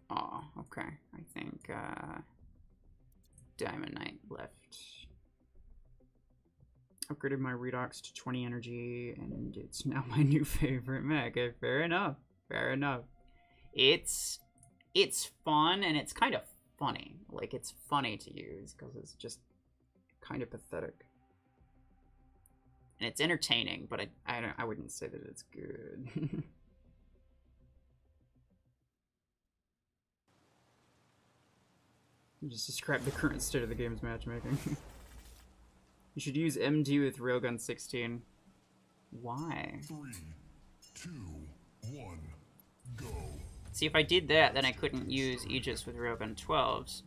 Oh, okay. I think, Diamond Knight left. Upgraded my Redox to 20 energy, and it's now my new favorite mech. Okay, fair enough. Fair enough. It's fun, and it's kind of funny. Like, it's funny to use, because it's just kind of pathetic. And it's entertaining, but I wouldn't say that it's good. Just describe the current state of the game's matchmaking. You should use MD with Railgun 16. Why? 3, 2, 1, go. See, if I did that, then I couldn't use Aegis with Railgun 12s.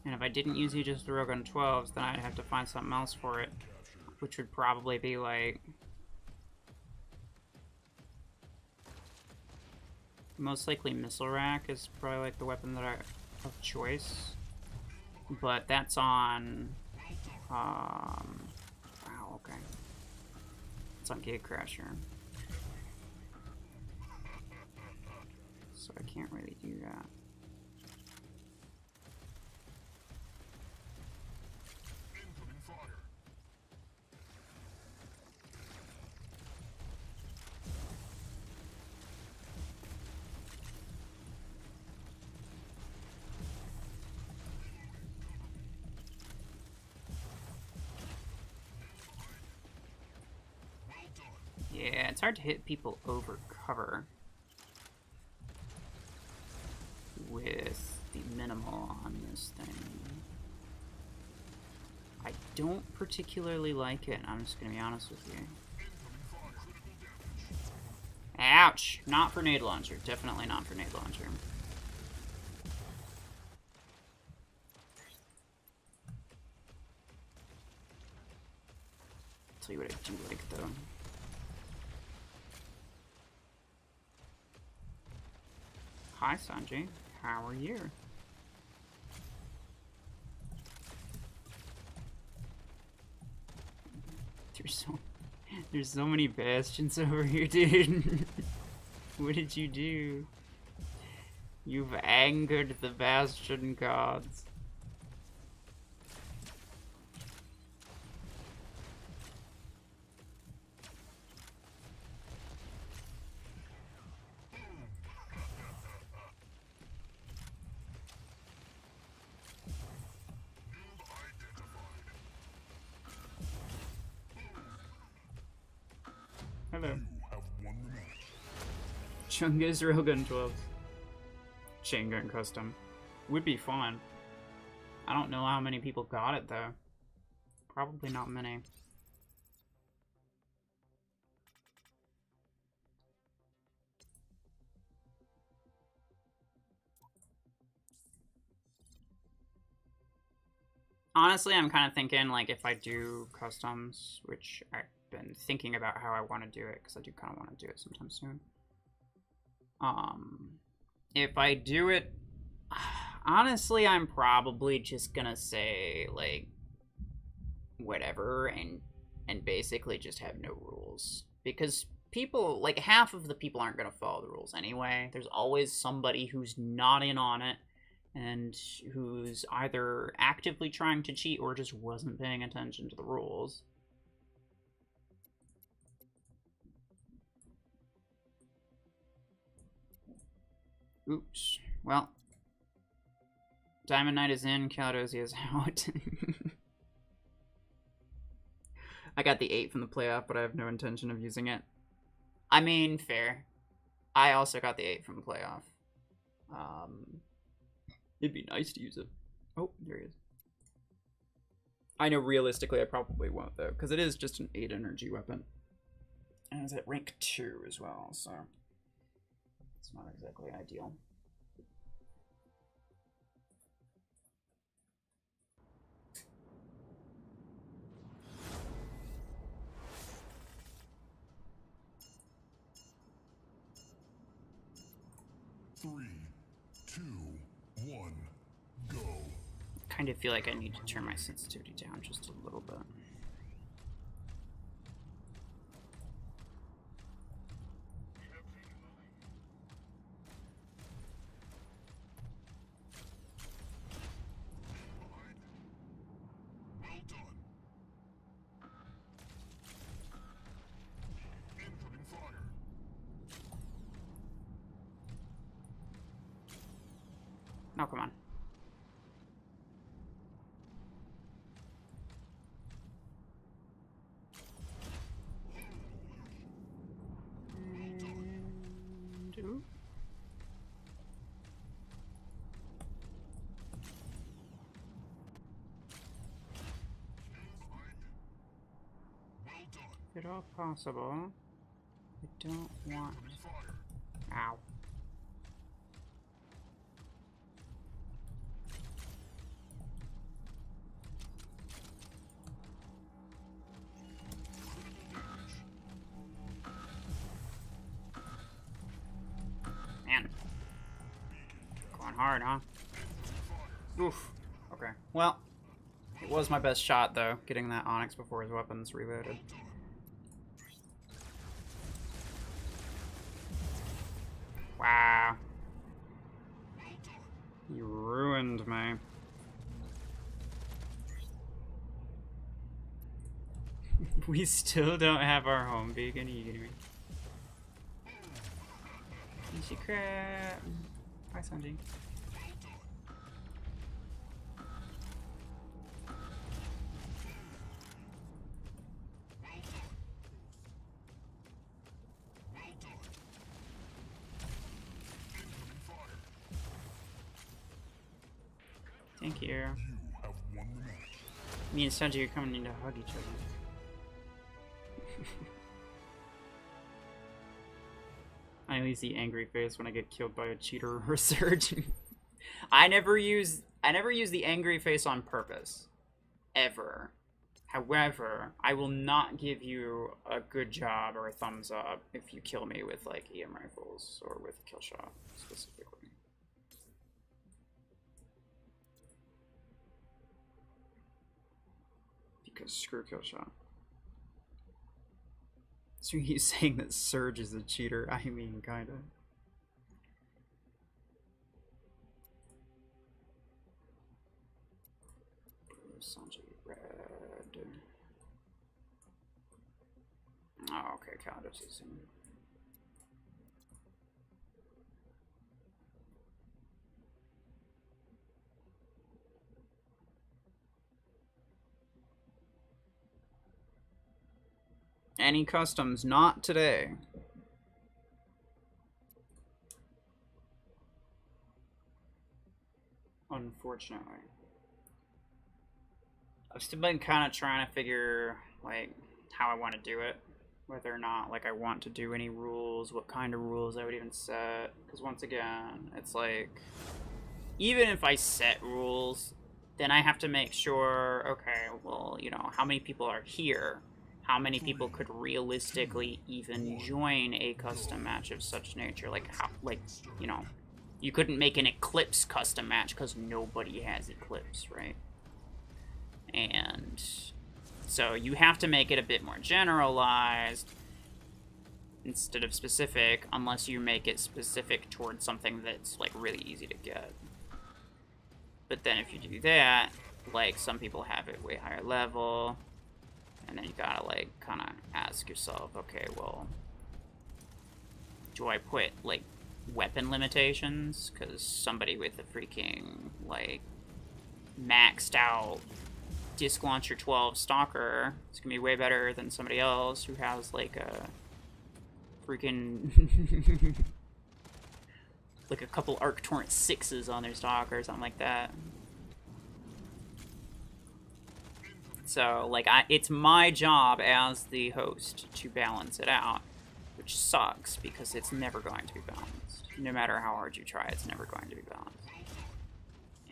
And if I didn't use Aegis with Railgun 12s, then I'd have to find something else for it. Which would probably be like... most likely Missile Rack is probably like the weapon that of choice. But that's on... wow, okay. It's on Gatecrasher. so I can't really do that. Incoming fire. Well done. Yeah, it's hard to hit people over cover with the minimal on this thing. I don't particularly like it, I'm just gonna be honest with you. Incoming fire. Critical damage. Ouch! Not for nade launcher. Definitely not for nade launcher. Tell you what I do like though. Hi Sanjay, how are you? There's so many bastions over here, dude. What did you do? You've angered the bastion gods. Hello. You have won the match. Chungus Railgun 12. Chain gun custom. Would be fun. I don't know how many people got it though. Probably not many. Honestly, I'm kind of thinking, like, if I do customs, which I've been thinking about how I want to do it, because I do kind of want to do it sometime soon. If I do it, honestly, I'm probably just gonna say, like, whatever, and basically just have no rules. Because people, like, half of the people aren't gonna follow the rules anyway. There's always somebody who's not in on it, and who's either actively trying to cheat or just wasn't paying attention to the rules. Oops. Well, Diamond Knight is in, Caladosia is out. I got the 8 from the playoff, but I have no intention of using it. I mean, fair. I also got the 8 from the playoff. It'd be nice to use it. Oh, there he is. I know realistically I probably won't, though, because it is just an 8 energy weapon. And it's at rank 2 as well, so it's not exactly ideal. Three, two, one, go. Kind of feel like I need to turn my sensitivity down just a little bit. Well done. Incoming fire. Oh, come on. And, Well done. if at all possible, I don't want... Incoming fire. Ow. Man. Going hard, huh? Oof. Okay. Well, it was my best shot, though, getting that Onyx before his weapons reloaded. Wow. We still don't have our home beacon. Are you kidding me? Easy crap. Bye, Sanji. Thank you. You have won the match. Me and Sanji are coming in to hug each other. I always see angry face when I get killed by a cheater or a surge. I never use the angry face on purpose. Ever. However, I will not give you a good job or a thumbs up if you kill me with like EM rifles or with a kill shot specifically. Because screw kill shot. So you saying that Surge is a cheater? I mean, kinda. Sanji red. Oh, okay, Caldas is in. Any customs? Not today. Unfortunately. I've still been kind of trying to figure, like, how I want to do it. Whether or not, like, I want to do any rules, what kind of rules I would even set. Because once again, it's like, even if I set rules, then I have to make sure, okay, well, you know, how many people are here? How many people could realistically even join a custom match of such nature? Like, how, like, you know, you couldn't make an Eclipse custom match because nobody has Eclipse, right? And so you have to make it a bit more generalized instead of specific, unless you make it specific towards something that's, like, really easy to get. But then if you do that, like, some people have it way higher level. And then you gotta, like, kind of ask yourself, okay, well, do I put, like, weapon limitations? Because somebody with a freaking, like, maxed out Disc Launcher 12 Stalker is gonna be way better than somebody else who has, like, a freaking, like, a couple Arc Torrent 6s on their Stalker or something like that. So, like, it's my job as the host to balance it out, which sucks because it's never going to be balanced. No matter how hard you try, it's never going to be balanced.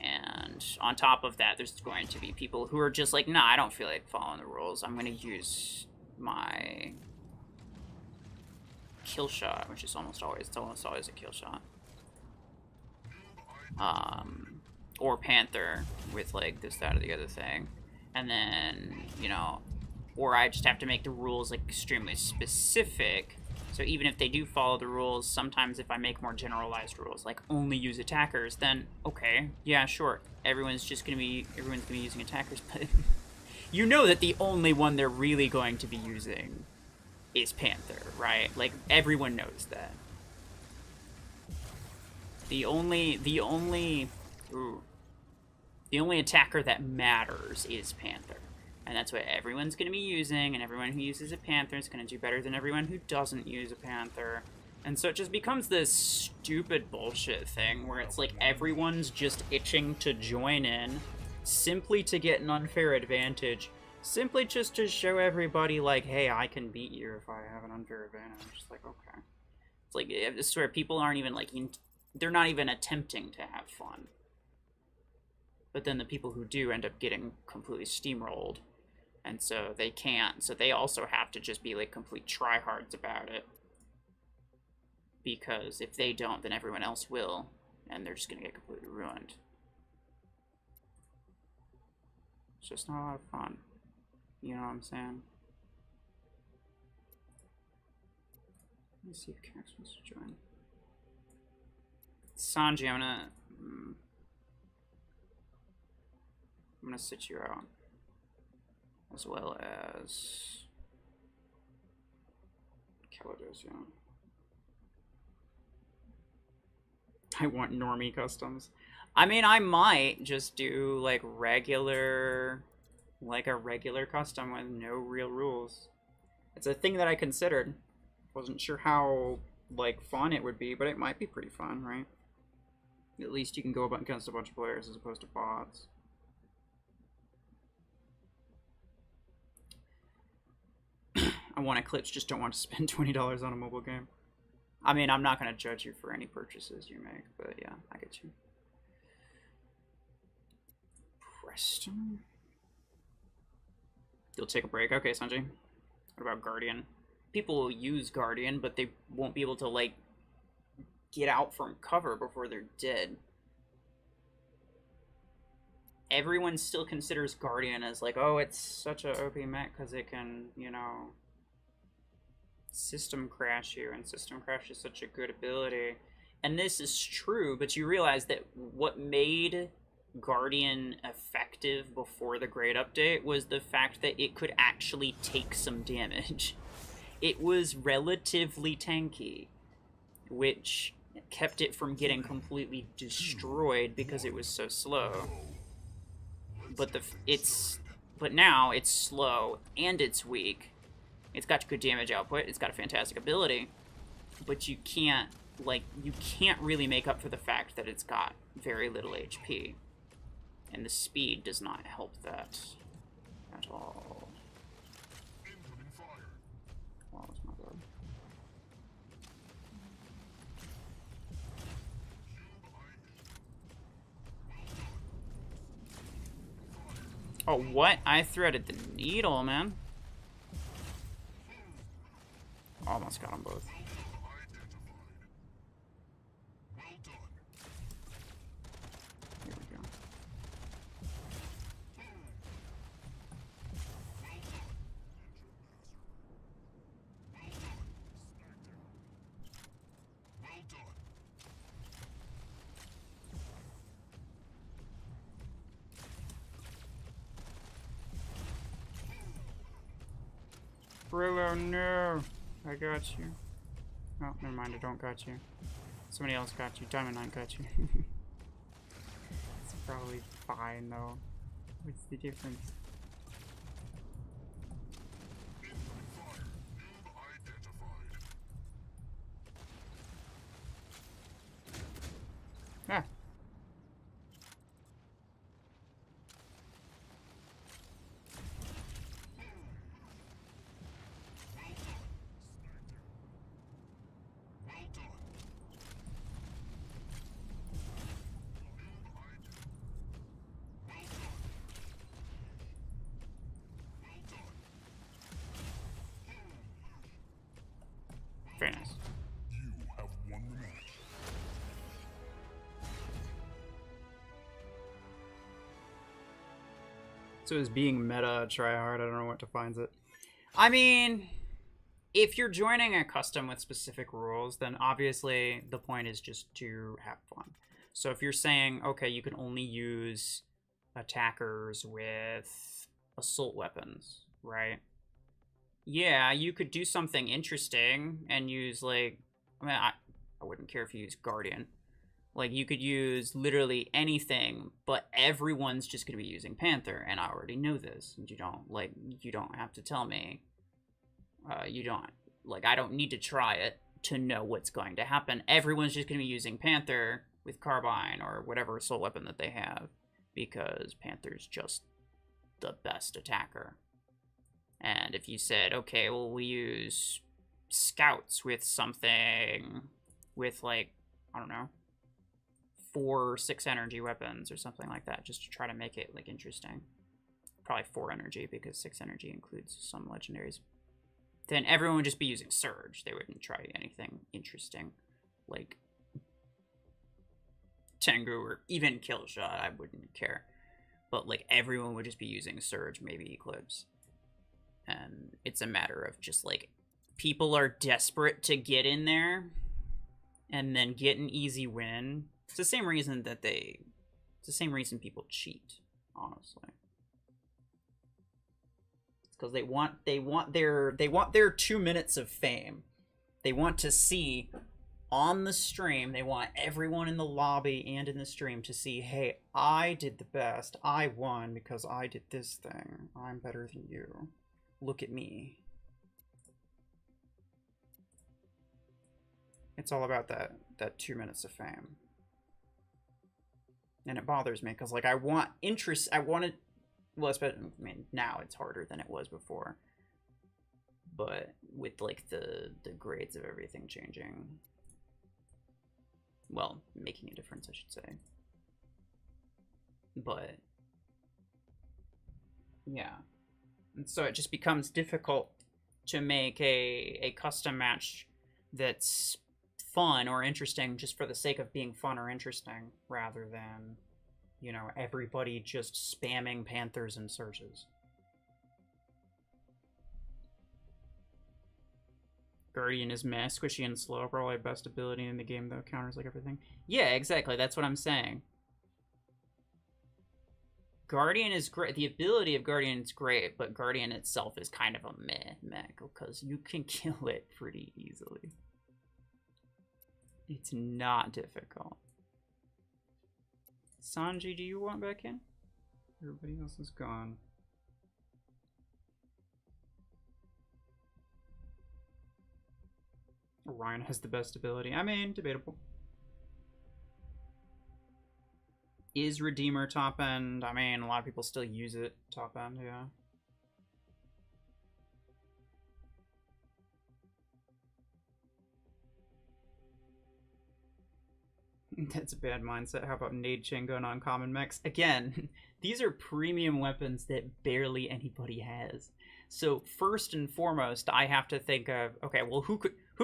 And on top of that, there's going to be people who are just like, nah, I don't feel like following the rules. I'm going to use my kill shot, which is almost always a kill shot. Or Panther with, like, this, that, or the other thing. And then, you know, or I just have to make the rules, like, extremely specific. So even if they do follow the rules, sometimes if I make more generalized rules, like only use attackers, then okay, yeah, sure, everyone's gonna be using attackers, but you know that the only one they're really going to be using is Panther, right? Like, everyone knows that. The only attacker that matters is Panther. And that's what everyone's going to be using, and everyone who uses a Panther is going to do better than everyone who doesn't use a Panther. And so it just becomes this stupid bullshit thing where it's like everyone's just itching to join in simply to get an unfair advantage. Simply just to show everybody, like, hey, I can beat you if I have an unfair advantage. It's like, okay. It's like, I swear, people aren't even, like, they're not even attempting to have fun. But then the people who do end up getting completely steamrolled. And so they can't. So they also have to just be, like, complete tryhards about it. Because if they don't, then everyone else will. And they're just going to get completely ruined. It's just not a lot of fun. You know what I'm saying? Let me see if Cax wants to join. Sanji, I'm gonna sit you out. As well as kill it is, yeah. I want normie customs. I mean, I might just do like regular, like a regular custom with no real rules. It's a thing that I considered. Wasn't sure how like fun it would be, but it might be pretty fun, right? At least you can go against a bunch of players as opposed to bots. I want Eclipse, just don't want to spend $20 on a mobile game. I mean, I'm not going to judge you for any purchases you make, but yeah, I get you. Preston? You'll take a break? Okay, Sanjay. What about Guardian? People will use Guardian, but they won't be able to, like, get out from cover before they're dead. Everyone still considers Guardian as, like, oh, it's such a OP mech because it can, you know, system crash you, and system crash is such a good ability. And this is true, but you realize that what made Guardian effective before the Great Update was the fact that it could actually take some damage. It was relatively tanky, which kept it from getting completely destroyed because it was so slow. But now it's slow and it's weak. It's got good damage output. It's got a fantastic ability, but you can't really make up for the fact that it's got very little HP, and the speed does not help that at all. Wow, that's not good. Oh, what? I threaded the needle, man. Almost got them both. Here we go. Brillo, no! I got you. Oh, never mind, I don't got you. Somebody else got you. Diamond Knight got you. It's probably fine, though. What's the difference? Ah. Very nice. You have won the match. So is being meta try hard? I don't know what defines it. I mean, if you're joining a custom with specific rules, then obviously the point is just to have fun. So if you're saying, okay, you can only use attackers with assault weapons, right? Yeah, you could do something interesting and use, like, I mean, I wouldn't care if you use Guardian. Like, you could use literally anything, but everyone's just going to be using Panther, and I already know this. You don't have to tell me. I don't need to try it to know what's going to happen. Everyone's just going to be using Panther with Carbine or whatever assault weapon that they have, because Panther's just the best attacker. And if you said, okay, well, we use scouts with something with, like, I don't know, 4 or 6 energy weapons or something like that, just to try to make it, like, interesting. Probably 4 energy, because 6 energy includes some legendaries. Then everyone would just be using Surge. They wouldn't try anything interesting, like Tengu or even Killshot. I wouldn't care. But, like, everyone would just be using Surge, maybe Eclipse. And it's a matter of just, like, people are desperate to get in there and then get an easy win. It's the same reason that it's the same reason people cheat, honestly. It's because they want their 2 minutes of fame. They want to see on the stream, they want everyone in the lobby and in the stream to see, hey, I did the best. I won because I did this thing. I'm better than you. Look at me. It's all about that 2 minutes of fame. And it bothers me because, like, I want interest. I want it. Well, especially, I mean, now it's harder than it was before. But with, like, the grades of everything changing. Well, making a difference, I should say. But, yeah. And so it just becomes difficult to make a custom match that's fun or interesting just for the sake of being fun or interesting, rather than, you know, everybody just spamming Panthers and searches. Guardian is meh, squishy and slow, probably best ability in the game though, counters like everything. Yeah, exactly, that's what I'm saying. Guardian is great, the ability of Guardian is great, but Guardian itself is kind of a meh mech, because you can kill it pretty easily. It's not difficult. Sanji, do you want back in? Everybody else is gone. Orion has the best ability. I mean, debatable. Is Redeemer top end? I mean, a lot of people still use it top end, yeah. That's a bad mindset. How about Nade Chingo and uncommon mechs? Again, these are premium weapons that barely anybody has. So first and foremost, I have to think of, okay, well, who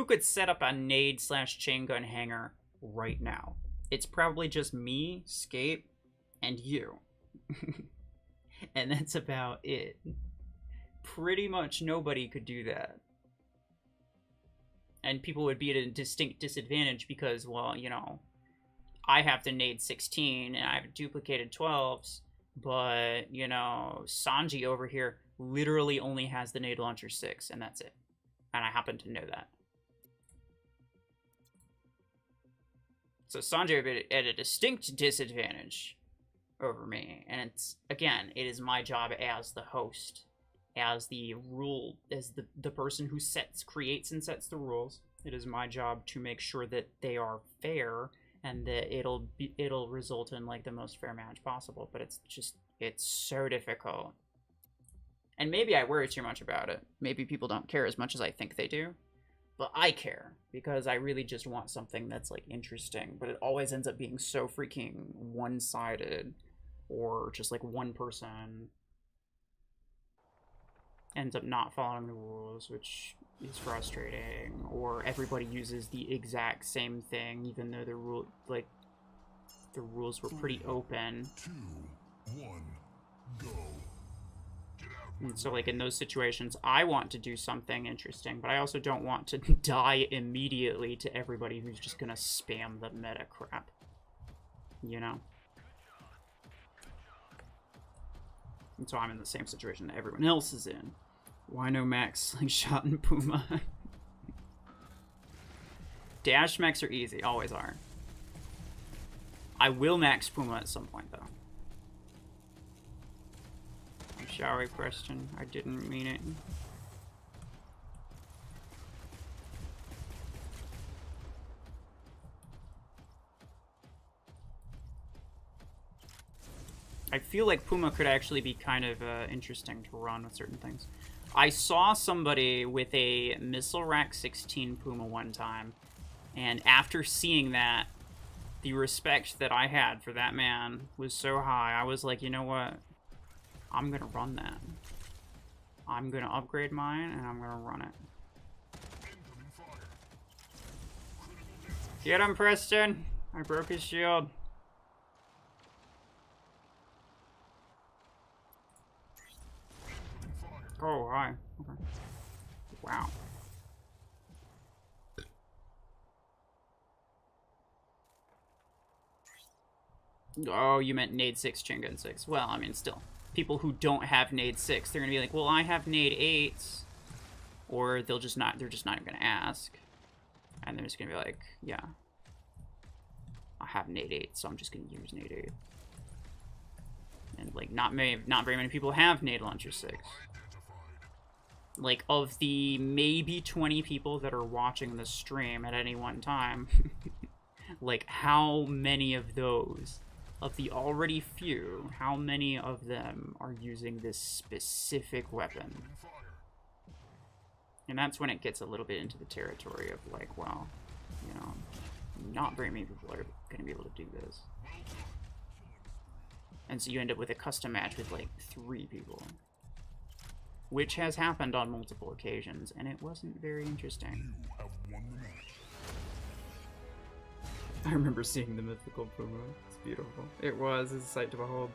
could set up a Nade / chain gun hanger right now? It's probably just me, Scape, and you. And that's about it. Pretty much nobody could do that. And people would be at a distinct disadvantage because, well, you know, I have to nade 16 and I have duplicated 12s, but, you know, Sanji over here literally only has the nade launcher 6, and that's it. And I happen to know that. So Sanji would be at a distinct disadvantage over me. And it's, again, it is my job as the host, as the person who creates and sets the rules. It is my job to make sure that they are fair and that it'll result in, like, the most fair match possible. But it's so difficult. And maybe I worry too much about it. Maybe people don't care as much as I think they do. But I care, because I really just want something that's, like, interesting. But it always ends up being so freaking one-sided, or just, like, one person ends up not following the rules, which is frustrating. Or everybody uses the exact same thing, even though the rules were pretty open. 2, 1, go. And so, like, in those situations, I want to do something interesting, but I also don't want to die immediately to everybody who's just gonna spam the meta crap. You know? And so I'm in the same situation that everyone else is in. Why no Max, Slingshot, and Puma? Dash mechs are easy, always are. I will max Puma at some point, though. Shower question. I didn't mean it. I feel like Puma could actually be kind of interesting to run with certain things. I saw somebody with a Missile Rack 16 Puma one time, and after seeing that, the respect that I had for that man was so high. I was like, you know what? I'm gonna run that. I'm gonna upgrade mine, and I'm gonna run it. Get him, Preston! I broke his shield. Oh, hi. Okay. Wow. Oh, you meant nade 6, chain gun 6. Well, I mean, still. People who don't have nade 6, they're gonna be like, well, I have nade 8s. Or they're just not even gonna ask. And they're just gonna be like, yeah, I have nade 8, so I'm just gonna use nade 8. And like not very many people have nade launcher 6. Like of the maybe 20 people that are watching the stream at any one time, like how many of those, of the already few, how many of them are using this specific weapon? And that's when it gets a little bit into the territory of like, well, you know, not very many people are going to be able to do this. And so you end up with a custom match with like 3 people. Which has happened on multiple occasions, and it wasn't very interesting. You have won the match. I remember seeing the mythical Puma. It's beautiful. It was. It's a sight to behold.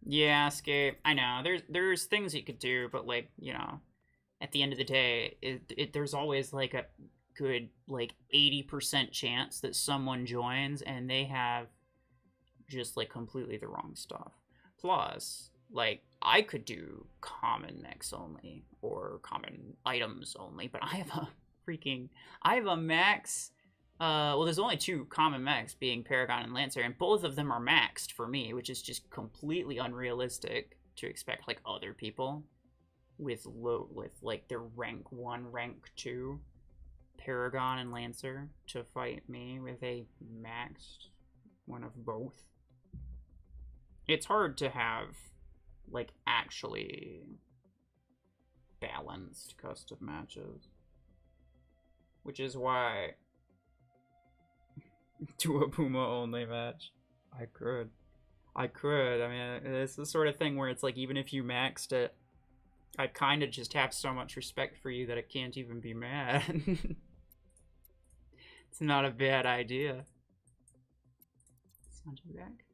Yeah, Escape. I know. There's things you could do, but like, you know, at the end of the day, there's always like a good like 80% chance that someone joins and they have just like completely the wrong stuff. Plus, like I could do common mechs only or common items only, but I have a max. Well, there's only 2 common mechs, being Paragon and Lancer, and both of them are maxed for me, which is just completely unrealistic to expect like other people with like their rank 1, rank 2 Paragon and Lancer to fight me with a maxed one of both. It's hard to have like actually balanced custom matches, which is why do a Puma only match. I could. I mean, it's the sort of thing where it's like, even if you maxed it, I kind of just have so much respect for you that I can't even be mad. It's not a bad idea. Sound you back?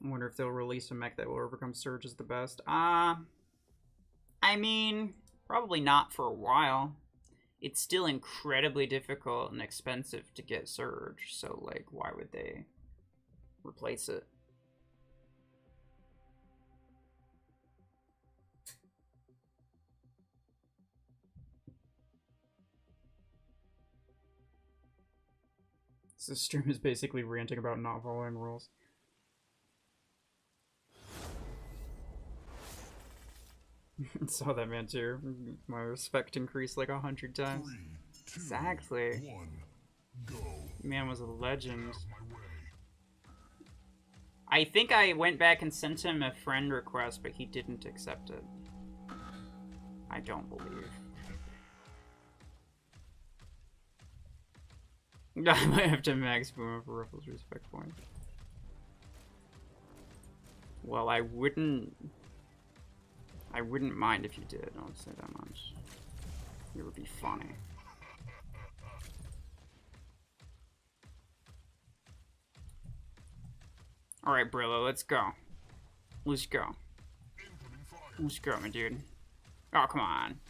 I wonder if they'll release a mech that will overcome Surge as the best. I mean, probably not for a while. It's still incredibly difficult and expensive to get Surge, so like, why would they replace it? This stream is basically ranting about not following rules. Saw that, man, too. My respect increased like 100 times. 3, 2, Exactly. 1, go. Man was a legend. My way. I think I went back and sent him a friend request, but he didn't accept it. I don't believe. I might have to max Boomer for Ruffles respect point. Well, I wouldn't mind if you did, I'll say that much. It would be funny. Alright, Brillo, let's go. Let's go. Let's go, my dude. Oh, come on.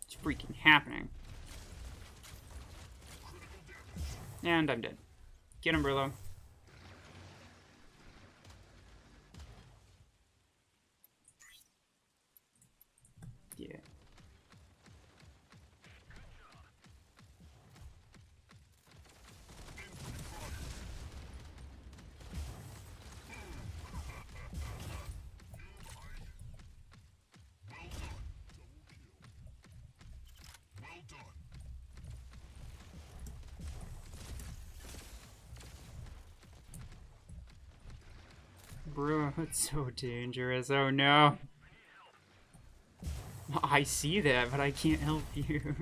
It's freaking happening. And I'm dead. Get him, Brillo. Yeah. Bro, it's so dangerous. Oh no. I see that, but I can't help you.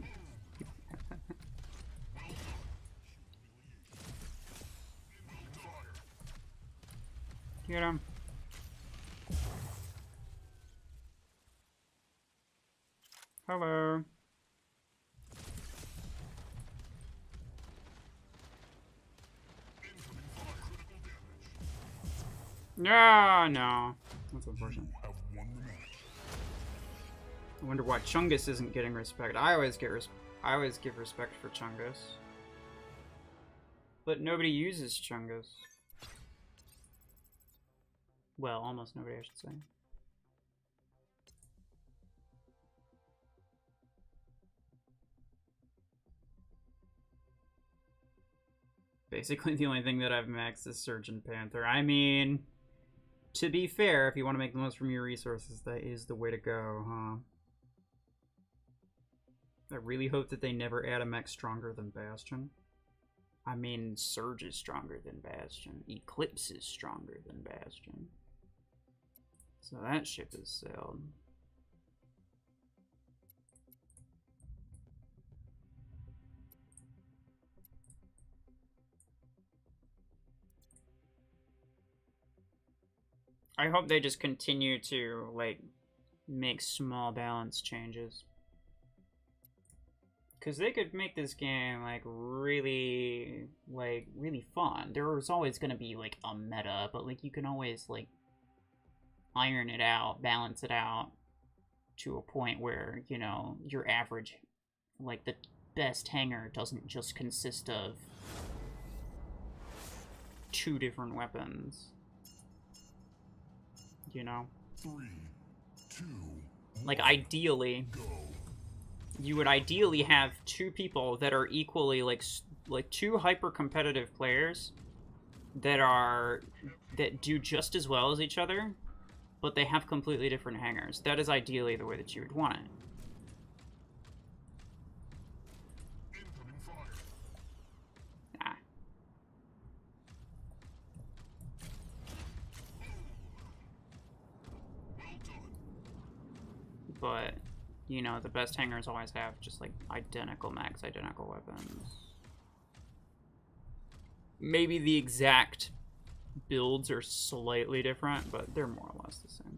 Get him. Hello. No, no. That's unfortunate. You have won the match. I wonder why Chungus isn't getting respect. I always give respect for Chungus. But nobody uses Chungus. Well, almost nobody, I should say. Basically, the only thing that I've maxed is Surge and Panther. I mean, to be fair, if you want to make the most from your resources, that is the way to go, huh? I really hope that they never add a mech stronger than Bastion. I mean, Surge is stronger than Bastion. Eclipse is stronger than Bastion. So that ship is sailed. I hope they just continue to, like, make small balance changes. Because they could make this game, like, really fun. There's always going to be, like, a meta, but, like, you can always, like, iron it out, balance it out to a point where, you know, your average, like, the best hangar doesn't just consist of 2 different weapons. You know? 3, 2, like, ideally, you would ideally have 2 people that are equally, like 2 hyper-competitive players that do just as well as each other, but they have completely different hangars. That is ideally the way that you would want it. incoming fire. Ah. Well done. But, you know, the best hangars always have just, like, identical mechs, identical weapons. Maybe the exact builds are slightly different, but they're more or less the same.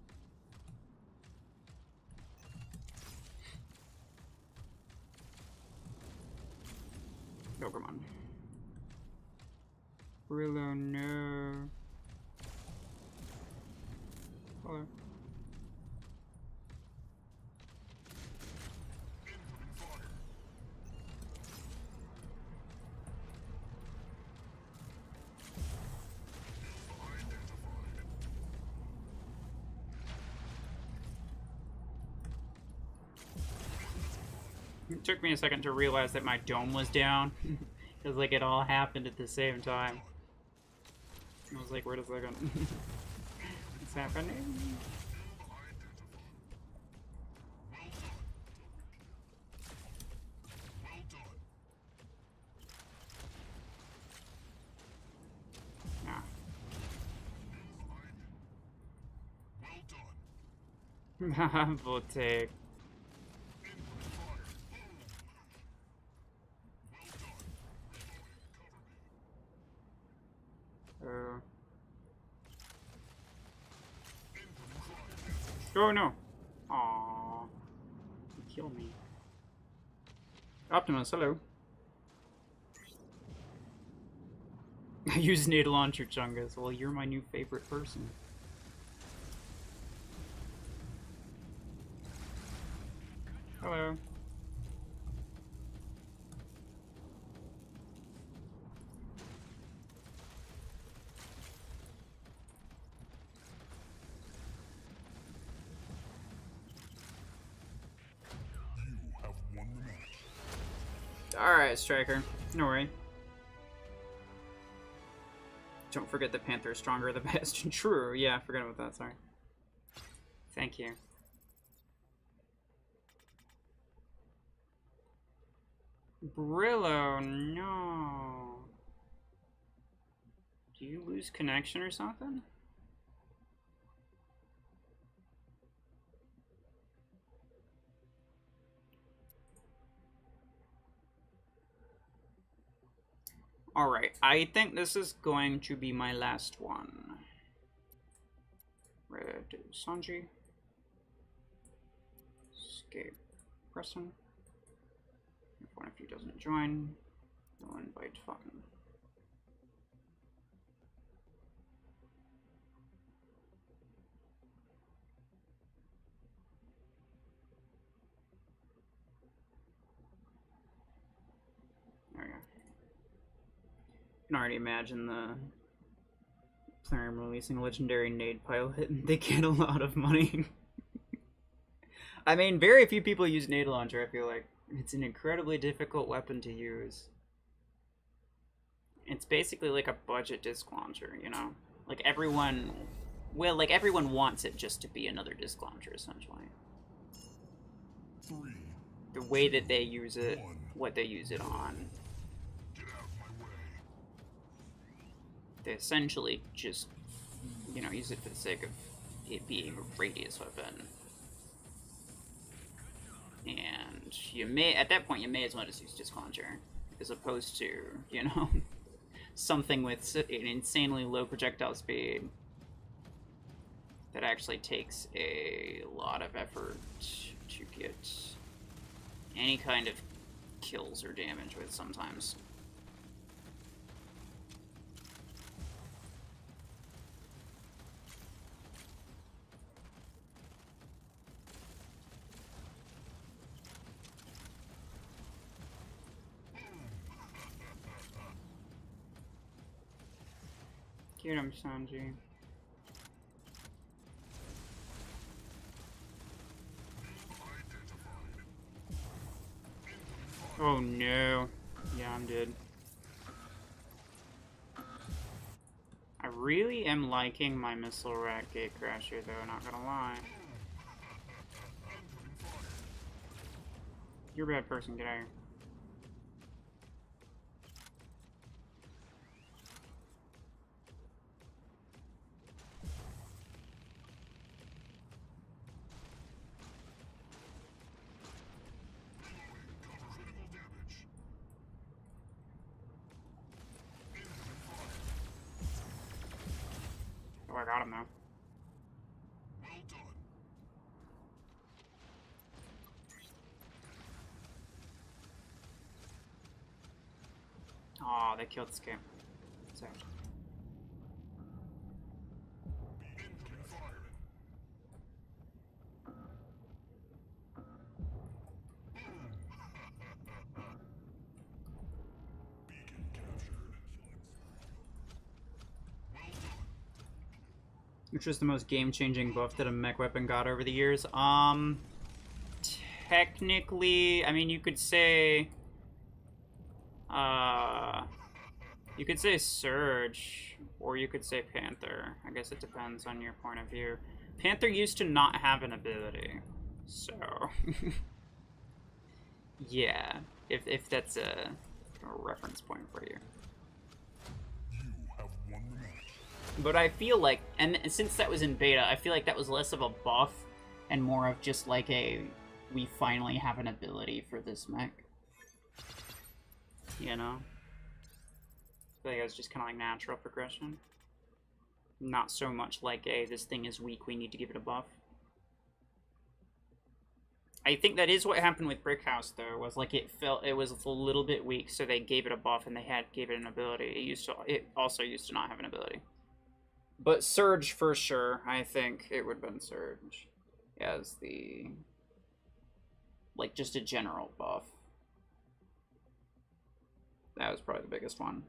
Oh, come on. Brillo, no. Hello. Incoming fire. It took me a second to realize that my dome was down. Because, like, it all happened at the same time. I was like, wait a second. What's happening? Well done. Ah. Well done. Voltaic. Incoming fire. Well done. Incoming fire. Oh no! Aww. You killed me. Optimus, hello. I use nade launcher, Chungus. Well, you're my new favorite person. Hello. You have won the match. Alright, Striker. No worry. Don't forget that Panther is stronger than Bastion. True, yeah, forgot about that, sorry. Thank you. Brillo, no. Do you lose connection or something? Alright, I think this is going to be my last one. Red Sanji. Escape Preston. If one of you doesn't join, we'll invite fun. can already imagine the Plarium releasing a legendary nade pilot and they get a lot of money. I mean, very few people use nade launcher, I feel like. It's an incredibly difficult weapon to use. It's basically like a budget disc launcher, you know? Like everyone, well, like everyone wants it just to be another disc launcher, essentially. The way that they use it, what they use it on. They essentially just, you know, use it for the sake of it being a radius weapon. And you may, at that point, you may as well just use disc launcher, as opposed to, you know, something with an insanely low projectile speed that actually takes a lot of effort to get any kind of kills or damage with sometimes. Get him, Sanji. Oh no. Yeah, I'm dead. I really am liking my missile rack gatecrasher though, not gonna lie. You're a bad person, get out of here. Oh, I got him now. Well done. Aw, they killed this game. So. Incoming fire. Beacon captured. Well done. Which was the most game-changing buff that a mech weapon got over the years? Technically, I mean, you could say Surge, or you could say Panther. I guess it depends on your point of view. Panther used to not have an ability, so yeah, if that's a reference point for you. You have won the match. But I feel like, and since that was in beta, I feel like that was less of a buff and more of just like a, we finally have an ability for this mech. You know? I feel like it was just kind of like natural progression. Not so much like a, this thing is weak, we need to give it a buff. I think that is what happened with Brick House, though, was like it was a little bit weak, so they gave it a buff and they gave it an ability. It also used to not have an ability. But Surge, for sure, I think it would have been Surge as the, like, just a general buff. That was probably the biggest one.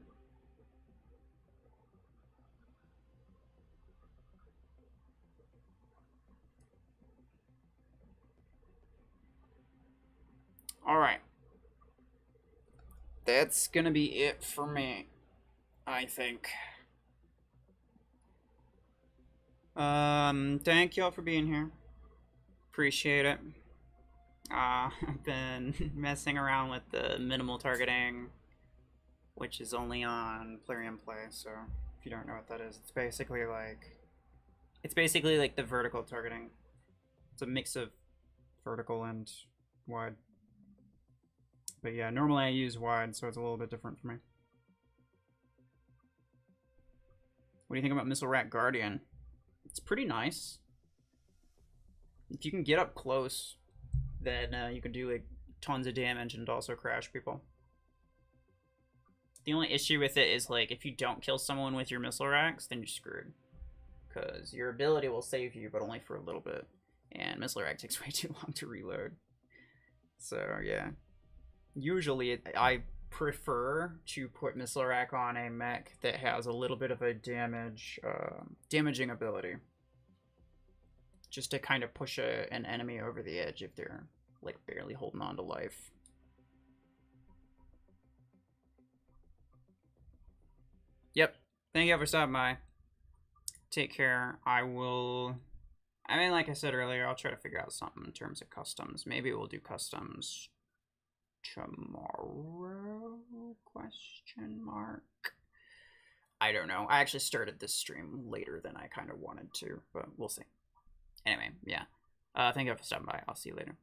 Alright. That's gonna be it for me, I think. Thank y'all for being here. Appreciate it. I've been messing around with the minimal targeting, which is only on Plarium Play, so if you don't know what that is, it's basically like the vertical targeting. It's a mix of vertical and wide. But yeah, normally I use wide, so it's a little bit different for me. What do you think about Missile Rat Guardian? It's pretty nice. If you can get up close, then you can do like tons of damage and also crash people. The only issue with it is like if you don't kill someone with your missile racks, then you're screwed. Because your ability will save you, but only for a little bit. And missile rack takes way too long to reload. So yeah. Usually I prefer to put missile rack on a mech that has a little bit of a damaging ability, just to kind of push an enemy over the edge if they're like barely holding on to life. Yep. Thank you for stopping by. Take care. I mean, like I said earlier, I'll try to figure out something in terms of customs. Maybe we'll do customs tomorrow? Question mark. I don't know. I actually started this stream later than I kind of wanted to, but we'll see. Anyway, yeah. Thank you for stopping by. I'll see you later.